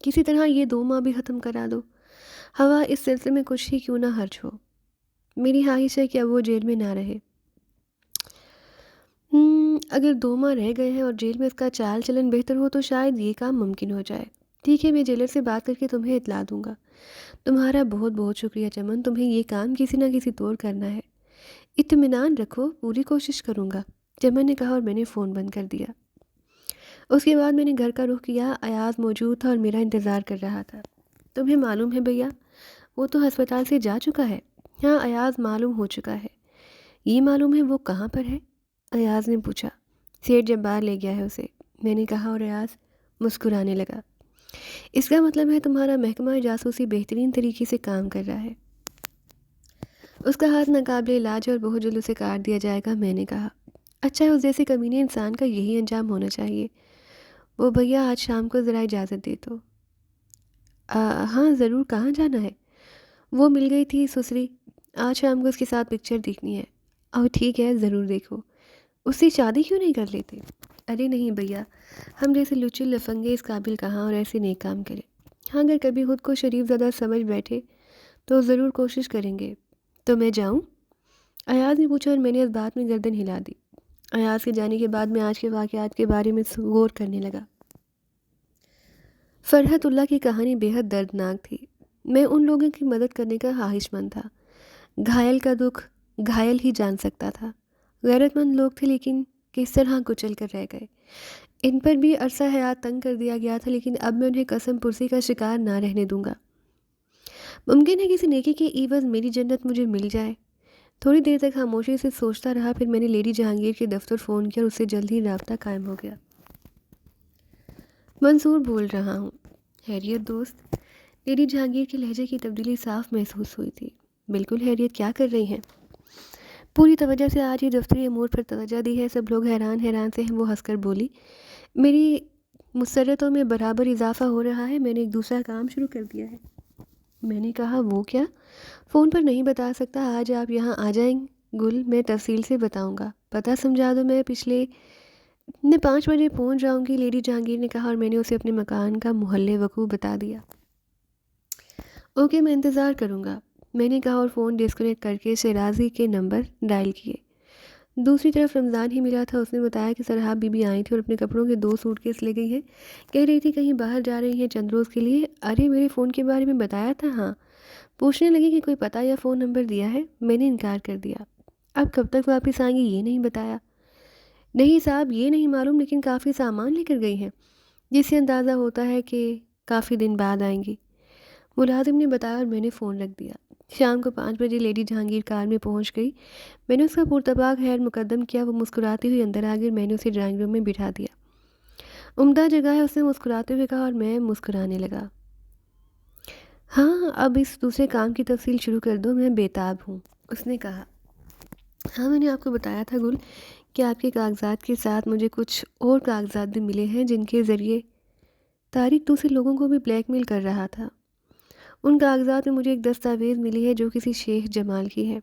کسی طرح یہ 2 ماہ بھی ختم کرا دو، ہوا اس سلسلے میں کچھ ہی کیوں نہ خرچ ہو۔ میری خواہش ہے کہ اب وہ جیل میں نہ رہے۔ اگر 2 ماہ رہ گئے ہیں اور جیل میں اس کا چال چلن بہتر ہو تو شاید یہ کام ممکن ہو جائے۔ ٹھیک ہے، میں جیلر سے بات کر کے تمہیں اطلاع دوں گا۔ تمہارا بہت بہت شکریہ چمن، تمہیں یہ کام کسی نہ کسی طور کرنا ہے۔ اطمینان رکھو، پوری کوشش کروں گا، چمن نے کہا اور میں نے فون بند کر دیا۔ اس کے بعد میں نے گھر کا رخ کیا۔ ایاز موجود تھا اور میرا انتظار کر رہا تھا۔ تمہیں معلوم ہے بھیا، وہ تو ہسپتال سے جا چکا ہے۔ ہاں، ایاز معلوم ہو چکا ہے۔ یہ معلوم ہے وہ کہاں پر ہے؟ ایاز نے پوچھا۔ سیٹھ جب باہر لے گیا ہے اسے، میں نے کہا اور ایاز مسکرانے لگا۔ اس کا مطلب ہے تمہارا محکمہ جاسوسی بہترین طریقے سے کام کر رہا ہے۔ اس کا ہاتھ ناقابل علاج اور بہت جلد اسے کاٹ دیا جائے گا، میں نے کہا۔ اچھا ہے، اس جیسے کمینے انسان کا یہی انجام ہونا چاہیے۔ وہ بھیا آج شام کو ذرا اجازت دے تو۔ ہاں ضرور، کہاں جانا ہے؟ وہ مل گئی تھی سسری، آج شام کو اس کے ساتھ پکچر دیکھنی ہے۔ ٹھیک ہے، ضرور دیکھو۔ اس سے شادی کیوں نہیں کر لیتے؟ ارے نہیں بھیا، ہم جیسے لچے لفنگے اس قابل کہاں اور ایسے نیک کام کرے۔ ہاں، اگر کبھی خود کو شریف زدہ سمجھ بیٹھے تو ضرور کوشش کریں گے۔ تو میں جاؤں؟ ایاز نے پوچھا اور میں نے اس بات میں گردن ہلا دی۔ ایاز کے جانے کے بعد میں آج کے واقعات کے بارے میں غور کرنے لگا۔ فرحت اللہ کی کہانی بے حد دردناک تھی۔ میں ان لوگوں کی مدد کرنے کا خواہش مند تھا۔ گھائل کا دکھ گھائل ہی جان سکتا تھا۔ غیرت مند لوگ تھے لیکن کس طرح کچل کر رہ گئے۔ ان پر بھی عرصہ حیات تنگ کر دیا گیا تھا، لیکن اب میں انہیں قسم پرسی کا شکار نہ رہنے دوں گا۔ ممکن ہے کسی نیکی کے عوض میری جنت مجھے مل جائے۔ تھوڑی دیر تک خاموشی سے سوچتا رہا، پھر میں نے لیڈی جہانگیر کے دفتر فون کیا اور اس سے جلد ہی رابطہ قائم ہو گیا۔ منصور بول رہا ہوں۔ خیریت دوست؟ لیڈی جہانگیر کے لہجے کی تبدیلی صاف محسوس ہوئی تھی۔ بالکل خیریت، کیا کر رہی ہیں؟ پوری توجہ سے آج ہی دفتری امور پر توجہ دی ہے، سب لوگ حیران سے ہیں، وہ ہنس کر بولی۔ میری مسرتوں میں برابر اضافہ ہو رہا ہے، میں نے ایک دوسرا کام شروع کر دیا ہے۔ میں نے کہا وہ کیا؟ فون پر نہیں بتا سکتا، آج آپ یہاں آ جائیں گل، میں تفصیل سے بتاؤں گا، پتہ سمجھا دو، میں 5 بجے پہنچ جاؤں گی، لیڈی جہانگیر نے کہا اور میں نے اسے اپنے مکان کا محلِ وقوع بتا دیا۔ اوکے، میں انتظار کروں گا، میں نے کہا اور فون ڈسکنیکٹ کر کے شیرازی کے نمبر ڈائل کیے۔ دوسری طرف رمضان ہی ملا تھا۔ اس نے بتایا کہ سرحاب بی بی آئی تھی اور اپنے کپڑوں کے 2 سوٹ کیس لے گئی ہیں، کہہ رہی تھی کہیں باہر جا رہی ہیں چند روز کے لیے۔ ارے میرے فون کے بارے میں بتایا تھا؟ ہاں۔ پوچھنے لگی کہ کوئی پتہ یا فون نمبر دیا ہے؟ میں نے انکار کر دیا۔ اب کب تک واپس آئیں گی یہ نہیں بتایا؟ نہیں صاحب، یہ نہیں معلوم، لیکن کافی سامان لے کر گئی ہیں، جس سے اندازہ ہوتا ہے کہ کافی دن بعد آئیں گی، ملازم نے بتایا اور میں نے فون رکھ دیا۔ شام کو 5 بجے لیڈی جہانگیر کار میں پہنچ گئی۔ میں نے اس کا پرتپاک خیر مقدم کیا، وہ مسکراتی ہوئی اندر آ گئی، میں نے اسے ڈرائنگ روم میں بٹھا دیا۔ عمدہ جگہ ہے، اس نے مسکراتے ہوئے کہا اور میں مسکرانے لگا۔ ہاں، اب اس دوسرے کام کی تفصیل شروع کر دو، میں بیتاب ہوں، اس نے کہا۔ ہاں، میں نے آپ کو بتایا تھا گل کہ آپ کے کاغذات کے ساتھ مجھے کچھ اور کاغذات بھی ملے ہیں جن کے ذریعے طارق دوسرے لوگوں کو بھی بلیک میل کر رہا تھا۔ ان کاغذات میں مجھے ایک دستاویز ملی ہے جو کسی شیخ جمال کی ہے۔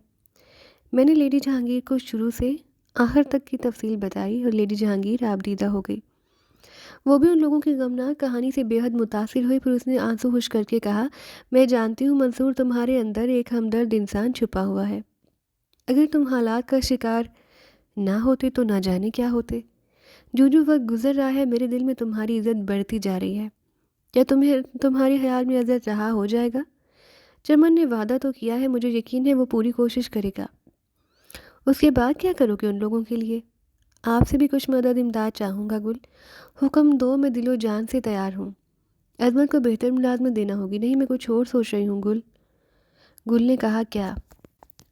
میں نے لیڈی جہانگیر کو شروع سے آخر تک کی تفصیل بتائی اور لیڈی جہانگیر آبدیدہ ہو گئی۔ وہ بھی ان لوگوں کی غمناک کہانی سے بے حد متاثر ہوئی۔ پھر اس نے آنسو خشک کر کے کہا، میں جانتی ہوں منصور، تمہارے اندر ایک ہمدرد انسان چھپا ہوا ہے۔ اگر تم حالات کا شکار نہ ہوتے تو نہ جانے کیا ہوتے۔ جو وقت گزر رہا ہے میرے دل میں تمہاری عزت بڑھتی جا رہی ہے۔ کیا تمہارے خیال میں عزت رہا ہو جائے گا؟ چمن نے وعدہ تو کیا ہے، مجھے یقین ہے وہ پوری کوشش کرے گا۔ اس کے بعد کیا کرو گے ان لوگوں کے لیے؟ آپ سے بھی کچھ مدد امداد چاہوں گا گل، حکم دو، میں دل و جان سے تیار ہوں۔ عظمت کو بہتر ملازمت دینا ہوگی۔ نہیں، میں کچھ اور سوچ رہی ہوں گل۔ گل نے کہا، کیا؟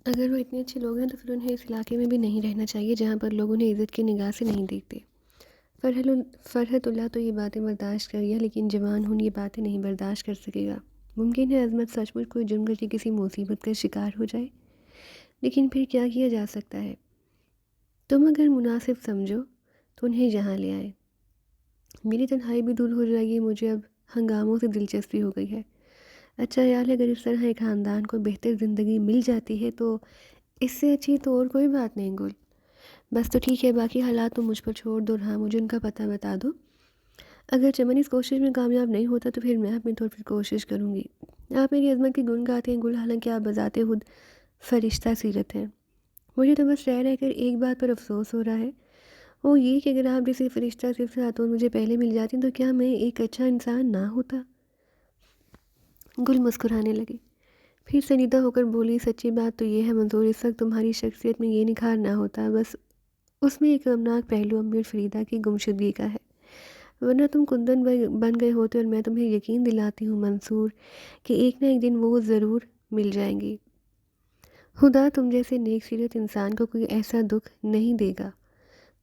اگر وہ اتنے اچھے لوگ ہیں تو پھر انہیں اس علاقے میں بھی نہیں رہنا چاہیے جہاں پر لوگ انہیں عزت کی نگاہ سے نہیں دیکھتے۔ فرحت اللہ تو یہ باتیں برداشت کر گیا، لیکن جوان ہن یہ باتیں نہیں برداشت کر سکے گا۔ ممکن ہے عظمت سچ مچ کوئی جرم کر کے کسی مصیبت کا شکار ہو جائے، لیکن پھر کیا کیا جا سکتا ہے؟ تم اگر مناسب سمجھو تو انہیں یہاں لے آئے۔ میری تنہائی بھی دور ہو جائے گی، مجھے اب ہنگاموں سے دلچسپی ہو گئی ہے۔ اچھا خیال ہے، اگر اس طرح ایک خاندان کو بہتر زندگی مل جاتی ہے تو اس سے اچھی تو اور کوئی بات نہیں گل۔ بس تو ٹھیک ہے، باقی حالات تم مجھ پر چھوڑ دو، ہاں مجھے ان کا پتہ بتا دو۔ اگر چمن اس کوشش میں کامیاب نہیں ہوتا تو پھر میں اپنے طور پر کوشش کروں گی۔ آپ میری عظمت کی گن گاتے ہیں گل، حالانکہ آپ بذات خود فرشتہ سیرت ہیں۔ مجھے تو بس رہ کر ایک بات پر افسوس ہو رہا ہے، وہ یہ کہ اگر آپ جیسے فرشتہ صفات مجھے پہلے مل جاتی تو کیا میں ایک اچھا انسان نہ ہوتا؟ گل مسکرانے لگی، پھر سنجیدہ ہو کر بولی، سچی بات تو یہ ہے منظور، اس وقت تمہاری شخصیت میں یہ نکھار نہ ہوتا، بس اس میں ایک غمناک پہلو امی اور فریدہ کی گمشدگی کا ہے، ورنہ تم کندن بن گئے ہوتے۔ اور میں تمہیں یقین دلاتی ہوں منصور کہ ایک نہ ایک دن وہ ضرور مل جائیں گی۔ خدا تم جیسے نیک سیرت انسان کو کوئی ایسا دکھ نہیں دے گا،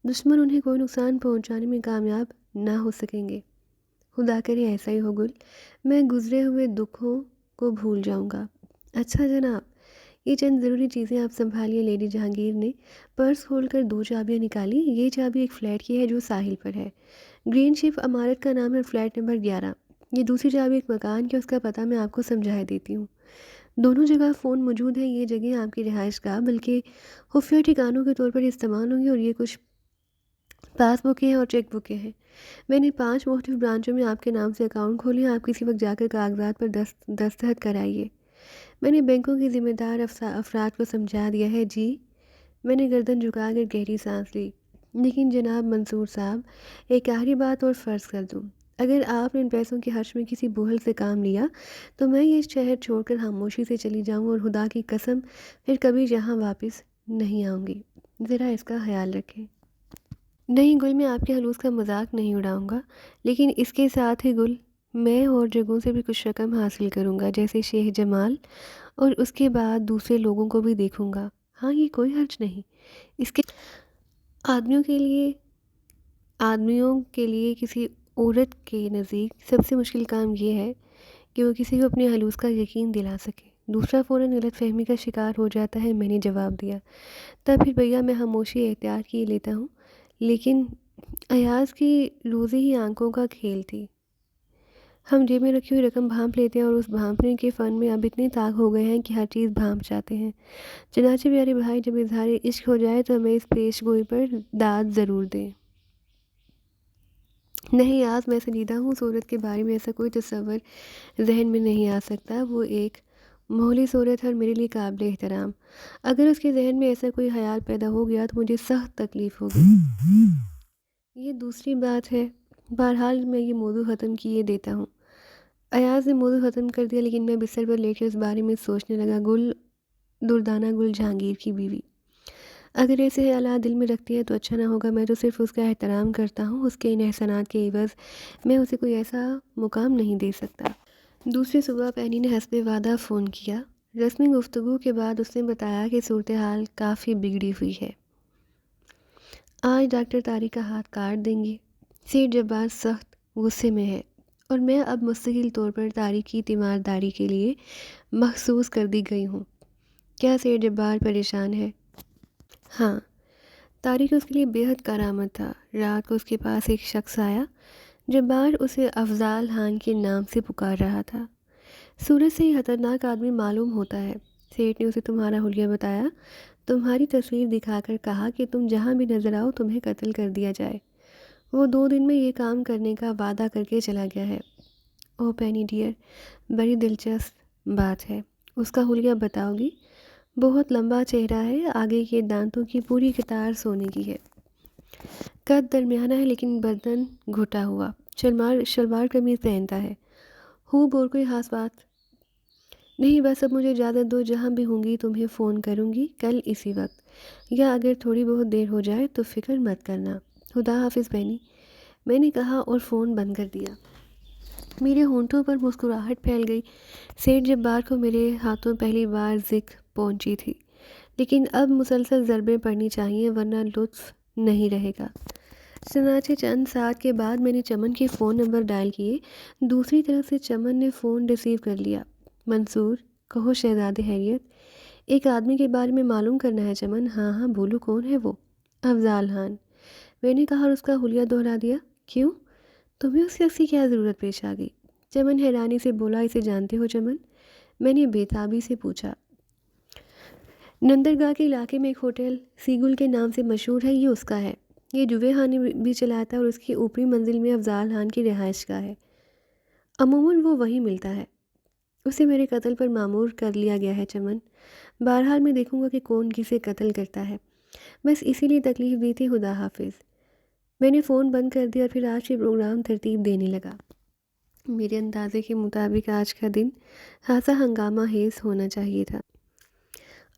دشمن انہیں کوئی نقصان پہنچانے میں کامیاب نہ ہو سکیں گے۔ خدا کرے ایسا ہی ہو گل، میں گزرے ہوئے دکھوں کو بھول جاؤں گا۔ اچھا جناب، یہ چند ضروری چیزیں آپ سنبھالیے۔ لیڈی جہانگیر نے پرس کھول کر 2 چابیاں نکالی۔ یہ چابی ایک فلیٹ کی ہے جو ساحل پر ہے، گرین شپ عمارت کا نام ہے، فلیٹ نمبر 11۔ یہ دوسری چابی ایک مکان کی، اس کا پتہ میں آپ کو سمجھا دیتی ہوں۔ دونوں جگہ فون موجود ہیں، یہ جگہ آپ کی رہائش گاہ بلکہ خفیہ ٹھکانوں کے طور پر استعمال ہوں گی، اور یہ کچھ پاس بکیں ہیں اور چیک بکیں ہیں۔ میں نے 5 مختلف برانچوں میں آپ کے نام سے اکاؤنٹ کھولے ہیں، آپ کسی وقت جا کر کاغذات پر دستخط کرائیے۔ میں نے بینکوں کی ذمہ دار افراد کو سمجھا دیا ہے۔ جی، میں نے گردن جھکا کر گہری سانس لی۔ لیکن جناب منصور صاحب، ایک آخری بات اور فرض کر دوں، اگر آپ نے ان پیسوں کے حرش میں کسی بوہل سے کام لیا تو میں یہ شہر چھوڑ کر خاموشی سے چلی جاؤں، اور خدا کی قسم پھر کبھی یہاں واپس نہیں آؤں گی۔ ذرا اس کا خیال رکھیں۔ نہیں گل، میں آپ کے حلوس کا مذاق نہیں اڑاؤں گا، لیکن اس کے ساتھ ہی گل، میں اور جگہوں سے بھی کچھ رقم حاصل کروں گا، جیسے شیخ جمال، اور اس کے بعد دوسرے لوگوں کو بھی دیکھوں گا۔ ہاں، یہ کوئی حرج نہیں۔ اس کے آدمیوں کے لیے کسی عورت کے نزدیک سب سے مشکل کام یہ ہے کہ وہ کسی کو اپنے حلوس کا یقین دلا سکے۔ دوسرا فوراً غلط فہمی کا شکار ہو جاتا ہے۔ میں نے جواب دیا، تب پھر بھیا میں خاموشی اختیار کیے لیتا ہوں، لیکن ایاز کی روزی ہی آنکھوں کا کھیل تھی۔ ہم جیب میں رکھی ہوئی رقم بھانپ لیتے ہیں، اور اس بھانپنے کے فن میں اب اتنے طاق ہو گئے ہیں کہ ہر چیز بھانپ جاتے ہیں۔ چنانچہ پیارے بھائی، جب اظہار عشق ہو جائے تو ہمیں اس پیش گوئی پر داد ضرور دیں۔ نہیں آج میں سنجیدہ ہوں، صورت کے بارے میں ایسا کوئی تصور ذہن میں نہیں آ سکتا۔ وہ ایک مہلوی صورت ہے اور میرے لیے قابل احترام۔ اگر اس کے ذہن میں ایسا کوئی خیال پیدا ہو گیا تو مجھے سخت تکلیف ہوگی۔ یہ دوسری بات ہے۔ بہرحال میں یہ موضوع ختم کیے دیتا ہوں۔ ایاز نے موضوع ختم کر دیا، لیکن میں بستر پر لیٹ کر اس بارے میں سوچنے لگا۔ دردانہ گل جہانگیر کی بیوی اگر ایسے خیالات دل میں رکھتی ہے تو اچھا نہ ہوگا۔ میں تو صرف اس کا احترام کرتا ہوں، اس کے ان احسانات کے عوض میں اسے کوئی ایسا مقام نہیں دے سکتا۔ دوسری صبح پینی نے حسب وعدہ فون کیا۔ رسمی گفتگو کے بعد اس نے بتایا کہ صورتحال کافی بگڑی ہوئی ہے۔ آج ڈاکٹر طارق کا ہاتھ کاٹ دیں گے۔ سیٹھ جبار سخت غصے میں ہے، اور میں اب مستقل طور پر طارق کی تیمارداری کے لیے مخصوص کر دی گئی ہوں۔ کیا سیٹھ جبار پریشان ہے؟ ہاں، طارق اس کے لیے بے حد کارآمد تھا۔ رات کو اس کے پاس ایک شخص آیا۔ جبار اسے افضال خان کے نام سے پکار رہا تھا۔ صورت سے ہی خطرناک آدمی معلوم ہوتا ہے۔ سیٹھ نے اسے تمہارا حلیہ بتایا تمہاری تصویر دکھا کر کہا کہ تم جہاں بھی نظر آؤ تمہیں قتل کر دیا جائے۔ وہ 2 دن میں یہ کام کرنے کا وعدہ کر کے چلا گیا ہے۔ او پینی ڈیئر، بڑی دلچسپ بات ہے۔ اس کا حلیہ بتاؤ گی؟ بہت لمبا چہرہ ہے، آگے کے دانتوں کی پوری قطار سونے کی ہے، قد درمیانہ ہے لیکن بدن گھٹا ہوا، شلوار قمیض پہنتا ہے۔ خوب اور کوئی خاص بات؟ نہیں، بس اب مجھے اجازت دو، جہاں بھی ہوں گی تمہیں فون کروں گی کل اسی وقت، یا اگر تھوڑی بہت دیر ہو جائے تو فکر مت کرنا۔ خدا حافظ بینی، میں نے کہا اور فون بند کر دیا۔ میرے ہونٹوں پر مسکراہٹ پھیل گئی۔ سیٹھ جبار کو میرے ہاتھوں پہلی بار ذکر پہنچی تھی، لیکن اب مسلسل ضربیں پڑنی چاہیے ورنہ لطف نہیں رہے گا۔ چنانچہ چند ساعت کے بعد میں نے چمن کے فون نمبر ڈائل کیے۔ دوسری طرف سے چمن نے فون ریسیو کر لیا۔ منصور، کہو شہزادے خیریت؟ ایک آدمی کے بارے میں معلوم کرنا ہے چمن۔ ہاں ہاں بولو، کون ہے وہ؟ افضال خان، میں نے کہا اور اس کا حلیہ دہرا دیا۔ کیوں؟ تمہیں اس شخص کی کیا ضرورت پیش آ گئی؟ چمن حیرانی سے بولا، اسے جانتے ہو چمن؟ میں نے بے تابی سے پوچھا۔ نندرگاہ کے علاقے میں ایک ہوٹل سیگل کے نام سے مشہور ہے، یہ اس کا ہے۔ یہ جوے خانے بھی چلاتا ہے اور اس کی اوپری منزل میں افضال خان کی رہائش گاہ ہے۔ عموماً وہ وہیں ملتا ہے۔ اسے میرے قتل پر مامور کر لیا گیا ہے چمن۔ بہرحال میں دیکھوں گا کہ کون کسے قتل کرتا ہے، بس اسی لیے تکلیف دی تھی۔ خدا حافظ۔ میں نے فون بند کر دیا اور پھر آج کے پروگرام ترتیب دینے لگا۔ میرے اندازے کے مطابق آج کا دن خاصا ہنگامہ خیز ہونا چاہیے تھا۔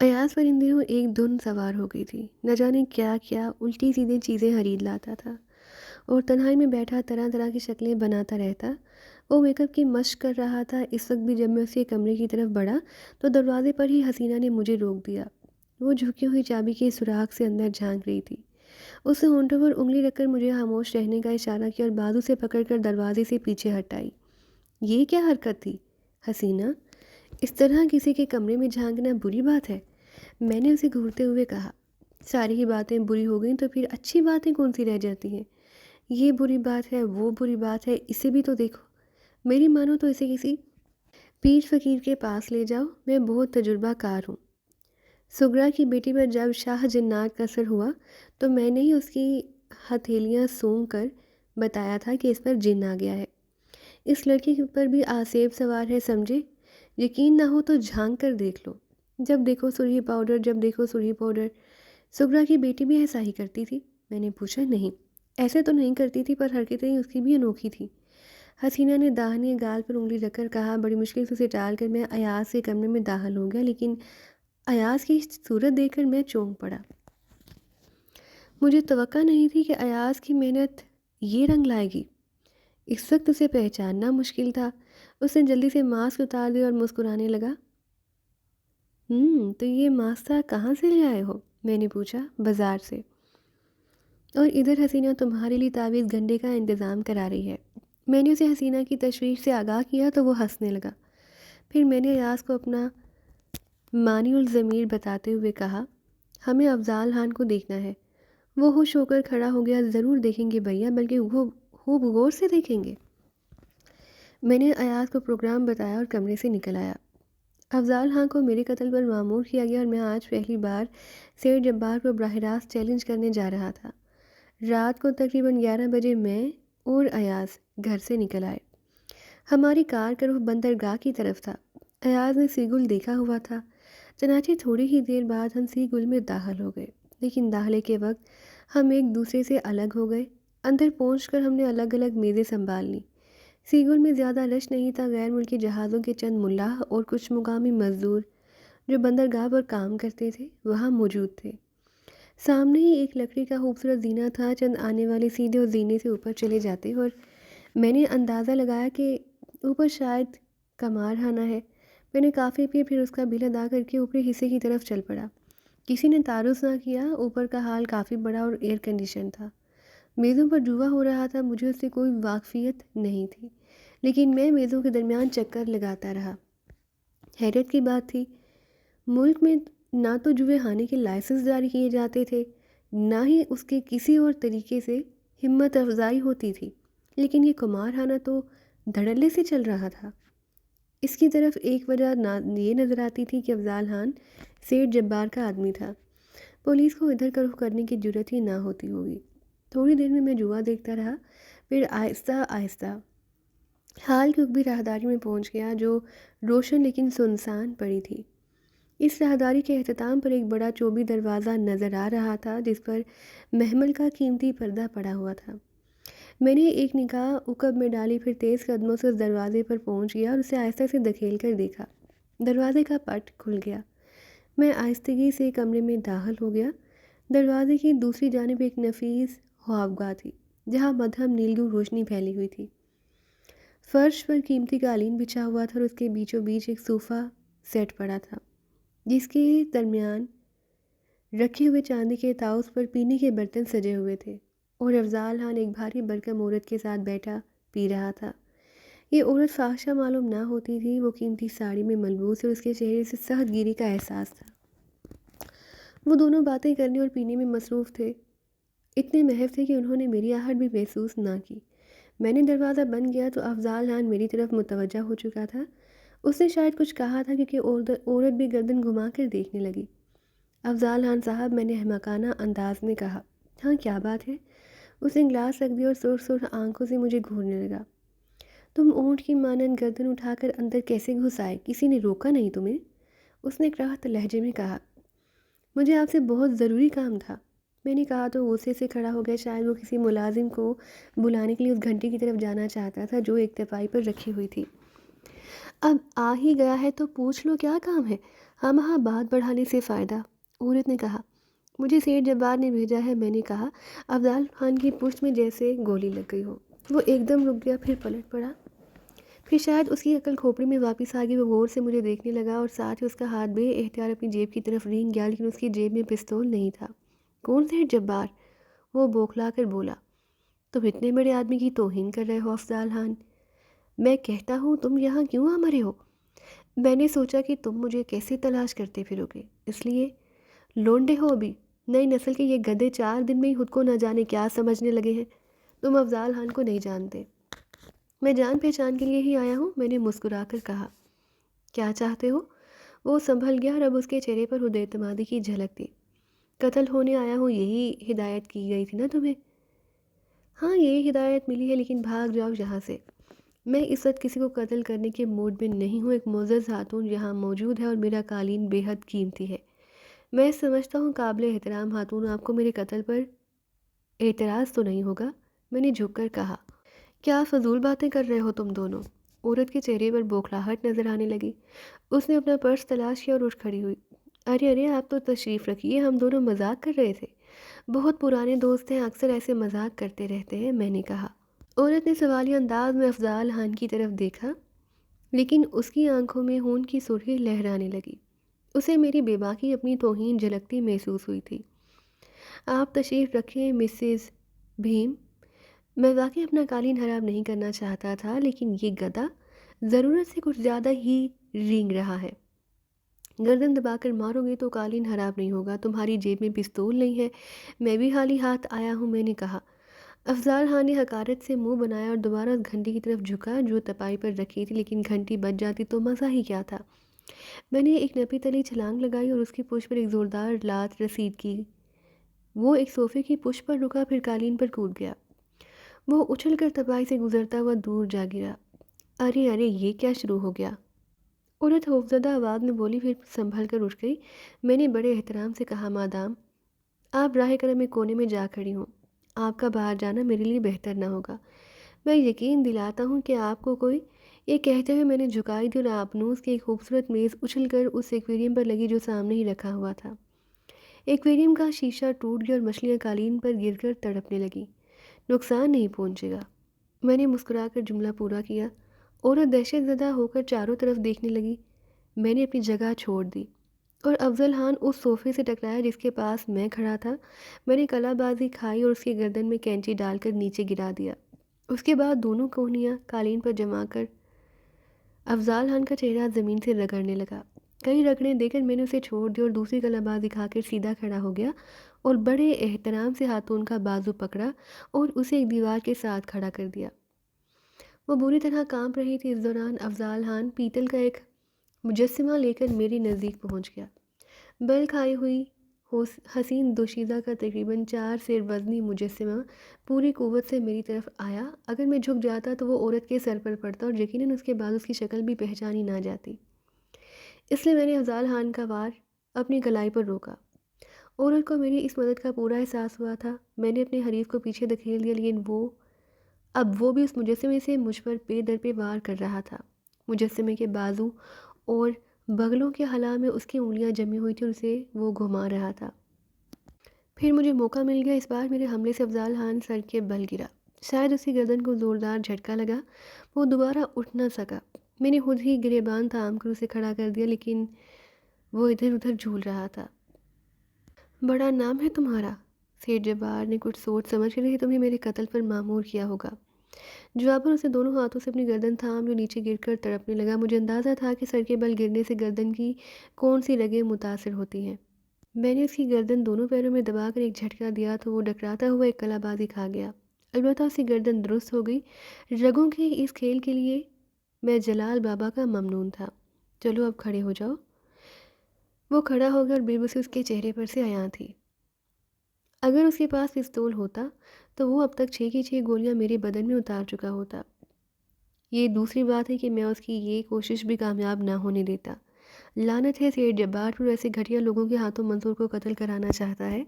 ایاز پر ان دنوں ایک دھن سوار ہو گئی تھی، نہ جانے کیا کیا الٹی سیدھے چیزیں خرید لاتا تھا اور تنہائی میں بیٹھا طرح طرح کی شکلیں بناتا رہتا۔ وہ میک اپ کی مشق کر رہا تھا۔ اس وقت بھی جب میں اس کے کمرے کی طرف بڑھا تو دروازے پر ہی حسینہ نے مجھے روک دیا۔ وہ جھکی ہوئی چابی کے سوراخ سے اندر جھانک رہی تھی۔ اس نے ہونٹوں پر انگلی رکھ کر مجھے خاموش رہنے کا اشارہ کیا اور بازو سے پکڑ کر دروازے سے پیچھے ہٹائی۔ یہ کیا حرکت تھی حسینہ؟ اس طرح کسی کے کمرے میں جھانکنا بری بات ہے؟ میں نے اسے گھورتے ہوئے کہا۔ ساری ہی باتیں بری ہو گئیں تو پھر اچھی باتیں کون سی رہ جاتی ہیں؟ یہ بری بات ہے، وہ بری بات ہے، اسے بھی تو دیکھو۔ میری مانو تو اسے کسی پیر فقیر کے پاس لے جاؤ، میں بہت تجربہ کار ہوں۔ سگرا کی بیٹی پر جب شاہ جنات کا اثر ہوا تو میں نے ہی اس کی ہتھیلیاں سونگ کر بتایا تھا کہ اس پر جن آ گیا ہے۔ اس لڑکی پر بھی آسیب سوار ہے، سمجھے؟ یقین نہ ہو تو جھانک کر دیکھ لو۔ جب دیکھو سرخی پاؤڈر، جب دیکھو سرخی پاؤڈر۔ سگرا کی بیٹی بھی ایسا ہی کرتی تھی؟ میں نے پوچھا۔ نہیں، ایسے تو نہیں کرتی تھی، پر حرکتیں اس کی بھی انوکھی تھیں۔ حسینہ نے داہنے گال پر انگلی رکھ کر کہا۔ بڑی مشکل سے اسے ٹال کر میں ایاز کے کمرے میں داخل ہو گیا، لیکن ایاز کی صورت دیکھ کر میں چونک پڑا۔ مجھے توقع نہیں تھی کہ ایاز کی محنت یہ رنگ لائے گی۔ اس وقت اسے پہچاننا مشکل تھا۔ اس نے جلدی سے ماسک اتار دیا اور مسکرانے لگا۔ تو یہ ماسک کہاں سے لے آئے ہو؟ میں نے پوچھا۔ بازار سے۔ اور ادھر حسینہ تمہارے لیے تعویذ گنڈے کا انتظام کرا رہی ہے۔ میں نے اسے حسینہ کی تشویش سے آگاہ کیا تو وہ ہنسنے لگا۔ پھر میں نے ایاز کو اپنا مانی الضمیر بتاتے ہوئے کہا، ہمیں افضال خان کو دیکھنا ہے۔ وہ ہوش ہو کر کھڑا ہو گیا۔ ضرور دیکھیں گے بھیا، بلکہ وہ خوب غور سے دیکھیں گے۔ میں نے ایاز کو پروگرام بتایا اور کمرے سے نکل آیا۔ افضال خان کو میرے قتل پر مامور کیا گیا اور میں آج پہلی بار سیٹھ جبار کو براہ راست چیلنج کرنے جا رہا تھا۔ رات کو تقریباً 11 بجے میں اور ایاز گھر سے نکل آئے۔ ہماری کار کا رخ بندرگاہ کی طرف تھا۔ ایاز نے سیگل دیکھا ہوا تھا، چنانچہ تھوڑی ہی دیر بعد ہم سیگل میں داخل ہو گئے، لیکن داخلے کے وقت ہم ایک دوسرے سے الگ ہو گئے۔ اندر پہنچ کر ہم نے الگ الگ میزیں سنبھال لیں۔ سیگل میں زیادہ رش نہیں تھا۔ غیر ملکی جہازوں کے چند ملاح اور کچھ مقامی مزدور جو بندرگاہ پر کام کرتے تھے وہاں موجود تھے۔ سامنے ہی ایک لکڑی کا خوبصورت زینہ تھا۔ چند آنے والے سیدھے اس زینے سے اوپر چلے جاتے اور میں نے اندازہ لگایا کہ اوپر شاید قمار خانہ ہے۔ میں نے کافی پی، پھر اس کا بل ادا کر کے اوپری حصے کی طرف چل پڑا۔ کسی نے تعارض نہ کیا۔ اوپر کا ہال کافی بڑا اور ایئر کنڈیشن تھا۔ میزوں پر جوا ہو رہا تھا۔ مجھے اس سے کوئی واقفیت نہیں تھی، لیکن میں میزوں کے درمیان چکر لگاتا رہا۔ حیرت کی بات تھی، ملک میں نہ تو جوے خانے کے لائسنس جاری کیے جاتے تھے، نہ ہی اس کے کسی اور طریقے سے ہمت افزائی ہوتی تھی، لیکن یہ قمار خانہ تو دھڑلے سے چل رہا تھا۔ اس کی طرف ایک وجہ یہ نظر آتی تھی کہ افضال خان سیٹھ جبار کا آدمی تھا۔ پولیس کو ادھر کا رخ کرنے کی جرت ہی نہ ہوتی ہوگی۔ تھوڑی دیر میں جوا دیکھتا رہا، پھر آہستہ آہستہ حال کی اکبی راہداری میں پہنچ گیا جو روشن لیکن سنسان پڑی تھی۔ اس راہداری کے اختتام پر ایک بڑا چوبی دروازہ نظر آ رہا تھا جس پر محمل کا قیمتی پردہ پڑا ہوا تھا۔ میں نے ایک نگاہ عقب میں ڈالی، پھر تیز قدموں سے اس دروازے پر پہنچ گیا اور اسے آہستہ سے دھکیل کر دیکھا۔ دروازے کا پٹ کھل گیا۔ میں آہستگی سے کمرے میں داخل ہو گیا۔ دروازے کی دوسری جانب ایک نفیس خوابگاہ تھی جہاں مدھم نیلگوں روشنی پھیلی ہوئی تھی۔ فرش پر قیمتی قالین بچھا ہوا تھا اور اس کے بیچوں بیچ ایک صوفہ سیٹ پڑا تھا جس کے درمیان رکھے ہوئے چاندی کے طاؤس پر پینے کے برتن سجے ہوئے تھے، اور افضال خان ایک بھاری بھرکم عورت کے ساتھ بیٹھا پی رہا تھا۔ یہ عورت فاحشہ معلوم نہ ہوتی تھی، وہ قیمتی ساڑی میں ملبوس اور اس کے چہرے سے سخت گیری کا احساس تھا۔ وہ دونوں باتیں کرنے اور پینے میں مصروف تھے، اتنے محو تھے کہ انہوں نے میری آہٹ بھی محسوس نہ کی۔ میں نے دروازہ بند کیا تو افضال خان میری طرف متوجہ ہو چکا تھا۔ اس نے شاید کچھ کہا تھا کیونکہ عورت بھی گردن گھما کر دیکھنے لگی۔ افضال خان صاحب، میں نے احمقانہ انداز میں کہا۔ ہاں، کیا بات ہے؟ اس نے گلاس رکھ دیا اور سرخ سرخ آنکھوں سے مجھے گھورنے لگا۔ تم اونٹ کی مانند گردن اٹھا کر اندر کیسے گھس آئے؟ کسی نے روکا نہیں تمہیں؟ اس نے قحط لہجے میں کہا۔ مجھے آپ سے بہت ضروری کام تھا، میں نے کہا تو غصے سے کھڑا ہو گیا۔ شاید وہ کسی ملازم کو بلانے کے لیے اس گھنٹی کی طرف جانا چاہتا تھا جو ایک تپائی پر رکھی ہوئی تھی۔ اب آ ہی گیا ہے تو پوچھ لو کیا کام ہے، ہم ہاں بات بڑھانے سے فائدہ، عورت نے کہا۔ مجھے سیٹھ جبار نے بھیجا ہے، میں نے کہا۔ افضال خان کی پشت میں جیسے گولی لگ گئی ہو۔ وہ ایک دم رک گیا، پھر پلٹ پڑا، پھر شاید اس کی عقل کھوپڑی میں واپس آ گئی۔ وہ غور سے مجھے دیکھنے لگا اور ساتھ ہی اس کا ہاتھ بے اختیار اپنی جیب کی طرف رینگ گیا، لیکن اس کی جیب میں پستول نہیں تھا۔ کون سیٹھ جبار؟ وہ بوکھلا کر بولا۔ تم اتنے بڑے آدمی کی توہین کر رہے ہو افضال خان۔ میں کہتا ہوں تم یہاں کیوں آ مرے ہو؟ میں نے سوچا کہ تم مجھے کیسے تلاش کرتے پھرو گے، اس لیے۔ لونڈے ہو ابھی، نئی نسل کے یہ گدھے 4 دن میں ہی خود کو نہ جانے کیا سمجھنے لگے ہیں۔ تم افضال خان کو نہیں جانتے۔ میں جان پہچان کے لیے ہی آیا ہوں، میں نے مسکرا کر کہا۔ کیا چاہتے ہو؟ وہ سنبھل گیا اور اب اس کے چہرے پر خود اعتمادی کی جھلک تھی۔ قتل ہونے آیا ہوں، یہی ہدایت کی گئی تھی نا تمہیں؟ ہاں، یہی ہدایت ملی ہے، لیکن بھاگ جاؤ یہاں سے۔ میں اس وقت کسی کو قتل کرنے کے موڈ میں نہیں ہوں۔ ایک معزز خاتون یہاں موجود ہے اور میرا قالین بے حد قیمتی ہے۔ میں سمجھتا ہوں قابل احترام خاتون، آپ کو میرے قتل پر اعتراض تو نہیں ہوگا؟ میں نے جھک کر کہا۔ کیا فضول باتیں کر رہے ہو تم دونوں؟ عورت کے چہرے پر بوکھلاہٹ نظر آنے لگی۔ اس نے اپنا پرس تلاش کیا اور اٹھ کھڑی ہوئی۔ ارے ارے، آپ تو تشریف رکھیے، ہم دونوں مذاق کر رہے تھے، بہت پرانے دوست ہیں، اکثر ایسے مذاق کرتے رہتے ہیں، میں نے کہا۔ عورت نے سوالیہ انداز میں افضال خان کی طرف دیکھا، لیکن اس کی آنکھوں میں خون کی سرخی لہرانے لگی۔ اسے میری بے باکی اپنی توہین جھلکتی محسوس ہوئی تھی۔ آپ تشریف رکھیں مسز بھیم، میں واقعی اپنا قالین خراب نہیں کرنا چاہتا تھا، لیکن یہ گدھا ضرورت سے کچھ زیادہ ہی رینگ رہا ہے۔ گردن دبا کر مارو گے تو قالین خراب نہیں ہوگا۔ تمہاری جیب میں پستول نہیں ہے، میں بھی خالی ہاتھ آیا ہوں، میں نے کہا۔ افضال خان نے حقارت سے منہ بنایا اور دوبارہ اس گھنٹی کی طرف جھکا جو تپائی پر رکھی تھی، لیکن گھنٹی بج جاتی تو مزہ ہی کیا تھا۔ میں نے ایک نپی تلی چھلانگ لگائی اور اس کی پشت پر ایک زوردار لات رسید کی۔ وہ ایک صوفے کی پشت پر رکا، پھر قالین پر کود گیا۔ وہ اچھل کر تپائی سے گزرتا ہوا دور جا گرا۔ ارے ارے، یہ کیا شروع ہو گیا؟ عورت خوفزدہ آواز میں بولی، پھر سنبھل کر اٹھ گئی۔ میں نے بڑے احترام سے کہا، مادام، آپ براہ کرم ایک کونے میں جا کھڑی ہوں، آپ کا باہر جانا میرے لیے بہتر نہ ہوگا۔ میں یقین دلاتا ہوں کہ آپ کو کوئی، یہ کہتے ہوئے میں نے جھکائی دی اور آبنوس کی ایک خوبصورت میز اچھل کر اس ایکویریم پر لگی جو سامنے ہی رکھا ہوا تھا۔ ایکویریم کا شیشہ ٹوٹ گیا اور مچھلیاں قالین پر گر کر تڑپنے لگیں۔ نقصان نہیں پہنچے گا، میں نے مسکرا کر جملہ پورا کیا۔ عورت دہشت زدہ ہو کر چاروں طرف دیکھنے لگی۔ میں نے اپنی جگہ چھوڑ دی اور افضل خان اس صوفے سے ٹکرایا جس کے پاس میں کھڑا تھا۔ میں نے کلا بازی کھائی اور اس کی گردن میں کینچی ڈال کر نیچے گرا دیا۔ اس کے بعد دونوں کوہنیاں قالین پر جما کر افضال خان کا چہرہ زمین سے رگڑنے لگا۔ کئی رگڑیں دے کر میں نے اسے چھوڑ دیا اور دوسری کلا بازی کھا کر سیدھا کھڑا ہو گیا اور بڑے احترام سے خاتون کا بازو پکڑا اور اسے ایک دیوار کے ساتھ کھڑا کر دیا۔ وہ بری طرح کانپ رہی تھی۔ اس دوران افضال خان پیتل کا ایک مجسمہ لے کر میری نزدیک پہنچ گیا۔ بل کھائی ہوئی حسین دوشیزہ کا تقریباً 4 سیر وزنی مجسمہ پوری قوت سے میری طرف آیا۔ اگر میں جھک جاتا تو وہ عورت کے سر پر پڑتا اور یقیناً اس کے بعد اس کی شکل بھی پہچانی نہ جاتی۔ اس لیے میں نے افضال خان کا وار اپنی کلائی پر روکا۔ عورت کو میری اس مدد کا پورا احساس ہوا تھا۔ میں نے اپنے حریف کو پیچھے دھکیل دیا، لیکن اب وہ بھی اس مجسمے سے مجھ پر پے در پہ وار کر رہا تھا۔ مجسمے کے بازو اور بغلوں کے خلا میں اس کی انگلیاں جمی ہوئی تھیں اور اسے وہ گھما رہا تھا۔ پھر مجھے موقع مل گیا۔ اس بار میرے حملے سے افضال خان سر کے بل گرا۔ شاید اس کی گردن کو زوردار جھٹکا لگا، وہ دوبارہ اٹھ نہ سکا۔ میں نے خود ہی گریبان تھام کر اسے کھڑا کر دیا، لیکن وہ ادھر ادھر جھول رہا تھا۔ بڑا نام ہے تمہارا؟ سیٹھ جبار نے کچھ سوچ سمجھ کر تمہیں میرے قتل پر مامور کیا ہوگا۔ جواباً اسے دونوں ہاتھوں سے اپنی گردن تھام جو نیچے گر کر تڑپنے لگا۔ مجھے اندازہ تھا کہ سر کے بل گرنے سے گردن کی کون سی رگیں متاثر ہوتی ہیں۔ میں نے اس کی گردن دونوں پیروں میں دبا کر ایک جھٹکا دیا تو وہ ڈکراتا ہوا ایک کلا بازی کھا گیا۔ البتہ اس کی گردن درست ہو گئی۔ رگوں کے اس کھیل کے لیے میں جلال بابا کا ممنون تھا۔ چلو اب کھڑے ہو جاؤ۔ وہ کھڑا ہو گیا اور بے بسی اس کے چہرے پر سے عیاں تھی۔ اگر اس کے پاس پستول ہوتا تو وہ اب تک 6 کی 6 گولیاں میرے بدن میں اتار چکا ہوتا۔ یہ دوسری بات ہے کہ میں اس کی یہ کوشش بھی کامیاب نہ ہونے دیتا۔ لعنت ہے سیٹھ جبار پر، ایسے گھٹیا لوگوں کے ہاتھوں منصور کو قتل کرانا چاہتا ہے۔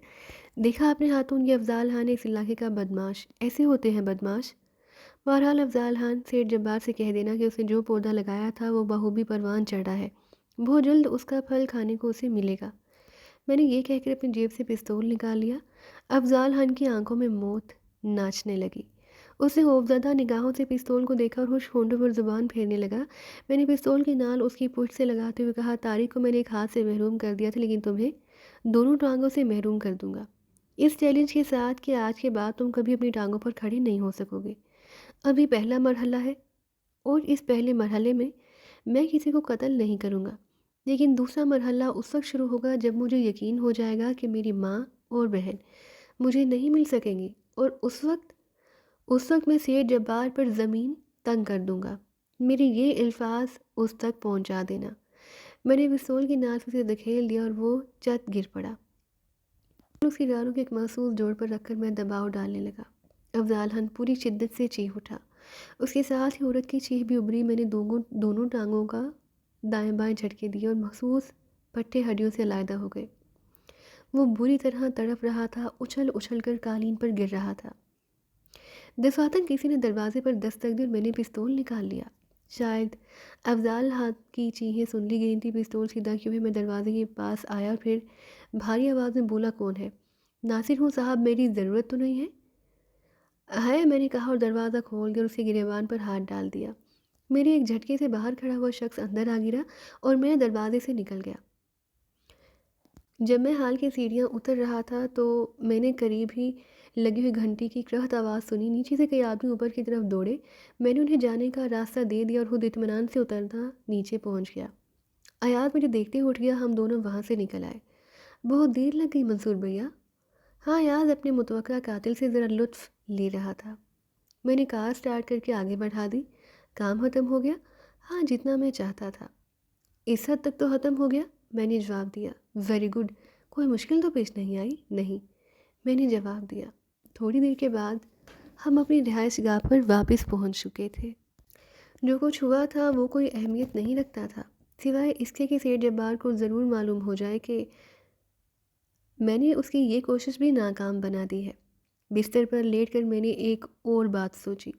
دیکھا اپنے ہاتھوں یہ افضال خان اس علاقے کا بدماش، ایسے ہوتے ہیں بدماش۔ بہرحال افضال خان، سیٹھ جبار سے کہہ دینا کہ اس نے جو پودا لگایا تھا وہ بخوبی پروان چڑھا ہے، بہت جلد اس کا پھل کھانے کو اسے ملے گا۔ میں نے یہ کہہ کر اپنی جیب سے پستول نکال لیا۔ افضال خان کی آنکھوں میں موت ناچنے لگی۔ اس نے خوفزدہ نگاہوں سے پستول کو دیکھا اور خشک ہونٹوں پر زبان پھیرنے لگا۔ میں نے پستول کی نال اس کی پشت سے لگاتے ہوئے کہا، طارق کو میں نے ایک ہاتھ سے محروم کر دیا تھا، لیکن تمہیں دونوں ٹانگوں سے محروم کر دوں گا، اس چیلنج کے ساتھ کہ آج کے بعد تم کبھی اپنی ٹانگوں پر کھڑے نہیں ہو سکو گے۔ ابھی پہلا مرحلہ ہے اور اس پہلے مرحلے میں کسی کو قتل نہیں کروں گا، لیکن دوسرا مرحلہ اس وقت شروع ہوگا جب مجھے یقین ہو جائے گا کہ میری ماں اور بہن مجھے نہیں مل سکیں گی، اور اس وقت میں سیٹھ جبار پر زمین تنگ کر دوں گا۔ میرے یہ الفاظ اس تک پہنچا دینا۔ میں نے پستول کی نال سے اسے دھکیل دیا اور وہ چت گر پڑا۔ اس کی گاروں کے ایک محسوس جوڑ پر رکھ کر میں دباؤ ڈالنے لگا۔ افضال خان پوری شدت سے چیخ اٹھا۔ اس کے ساتھ ہی عورت کی چیخ بھی ابھری۔ میں نے دونوں ٹانگوں کا دائیں بائیں جھٹکے دیے اور مخصوص پٹھے ہڈیوں سے علیحدہ ہو گئے۔ وہ بری طرح تڑپ رہا تھا، اچھل اچھل کر قالین پر گر رہا تھا۔ دفعتاً کسی نے دروازے پر دستک دی اور میں نے پستول نکال لیا۔ شاید افضال ہاتھ کی چیخیں سن لی گئی تھی۔ پستول سیدھا کیے ہوئے میں دروازے کے پاس آیا اور پھر بھاری آواز میں بولا، کون ہے؟ ناصر ہوں صاحب، میری ضرورت تو نہیں ہے؟ میں نے کہا اور دروازہ کھول دیا اور اس کے گریبان پر ہاتھ ڈال دیا۔ میرے ایک جھٹکے سے باہر کھڑا ہوا شخص اندر آ گرا اور میں دروازے سے نکل گیا۔ جب میں ہال کی سیڑھیاں اتر رہا تھا تو میں نے قریب ہی لگی ہوئی گھنٹی کی کرہت آواز سنی۔ نیچے سے کئی آدمی اوپر کی طرف دوڑے۔ میں نے انہیں جانے کا راستہ دے دیا اور خود اطمینان سے اترتا نیچے پہنچ گیا۔ ایاز مجھے دیکھتے ہوئے اٹھ گیا۔ ہم دونوں وہاں سے نکل آئے۔ بہت دیر لگ گئی منصور بھیا؟ ہاں، ایاز اپنے متوقع قاتل سے ذرا لطف لے رہا تھا۔ میں نے کار سٹارٹ کر کے آگے بڑھا دی۔ کام ختم ہو گیا؟ ہاں، جتنا میں چاہتا تھا۔ اس حد تک تو ختم ہو گیا، میں نے جواب دیا۔ ویری گڈ، کوئی مشکل تو پیش نہیں آئی؟ نہیں، میں نے جواب دیا۔ تھوڑی دیر کے بعد ہم اپنی رہائش گاہ پر واپس پہنچ چکے تھے۔ جو کچھ ہوا تھا وہ کوئی اہمیت نہیں رکھتا تھا، سوائے اس کے کہ سیٹھ جبار کو ضرور معلوم ہو جائے کہ میں نے اس کی یہ کوشش بھی ناکام بنا دی ہے۔ بستر پر لیٹ کر میں نے ایک اور بات سوچی۔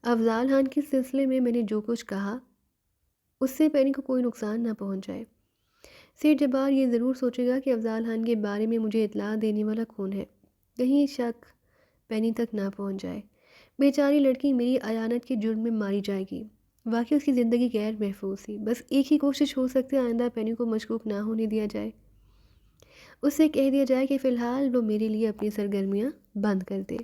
افضال خان کے سلسلے میں نے جو کچھ کہا اس سے پینی کو کوئی نقصان نہ پہنچ جائے۔ سیٹھ جبار یہ ضرور سوچے گا کہ افضال خان کے بارے میں مجھے اطلاع دینے والا کون ہے، کہیں شک پینی تک نہ پہنچ جائے۔ بیچاری لڑکی میری ایانت کے جرم میں ماری جائے گی۔ واقعی اس کی زندگی غیر محفوظ تھی۔ بس ایک ہی کوشش ہو سکتی ہے، آئندہ پینی کو مشکوک نہ ہونے دیا جائے۔ اس سے کہہ دیا جائے کہ فی الحال وہ میرے لیے اپنی سرگرمیاں بند کر دے۔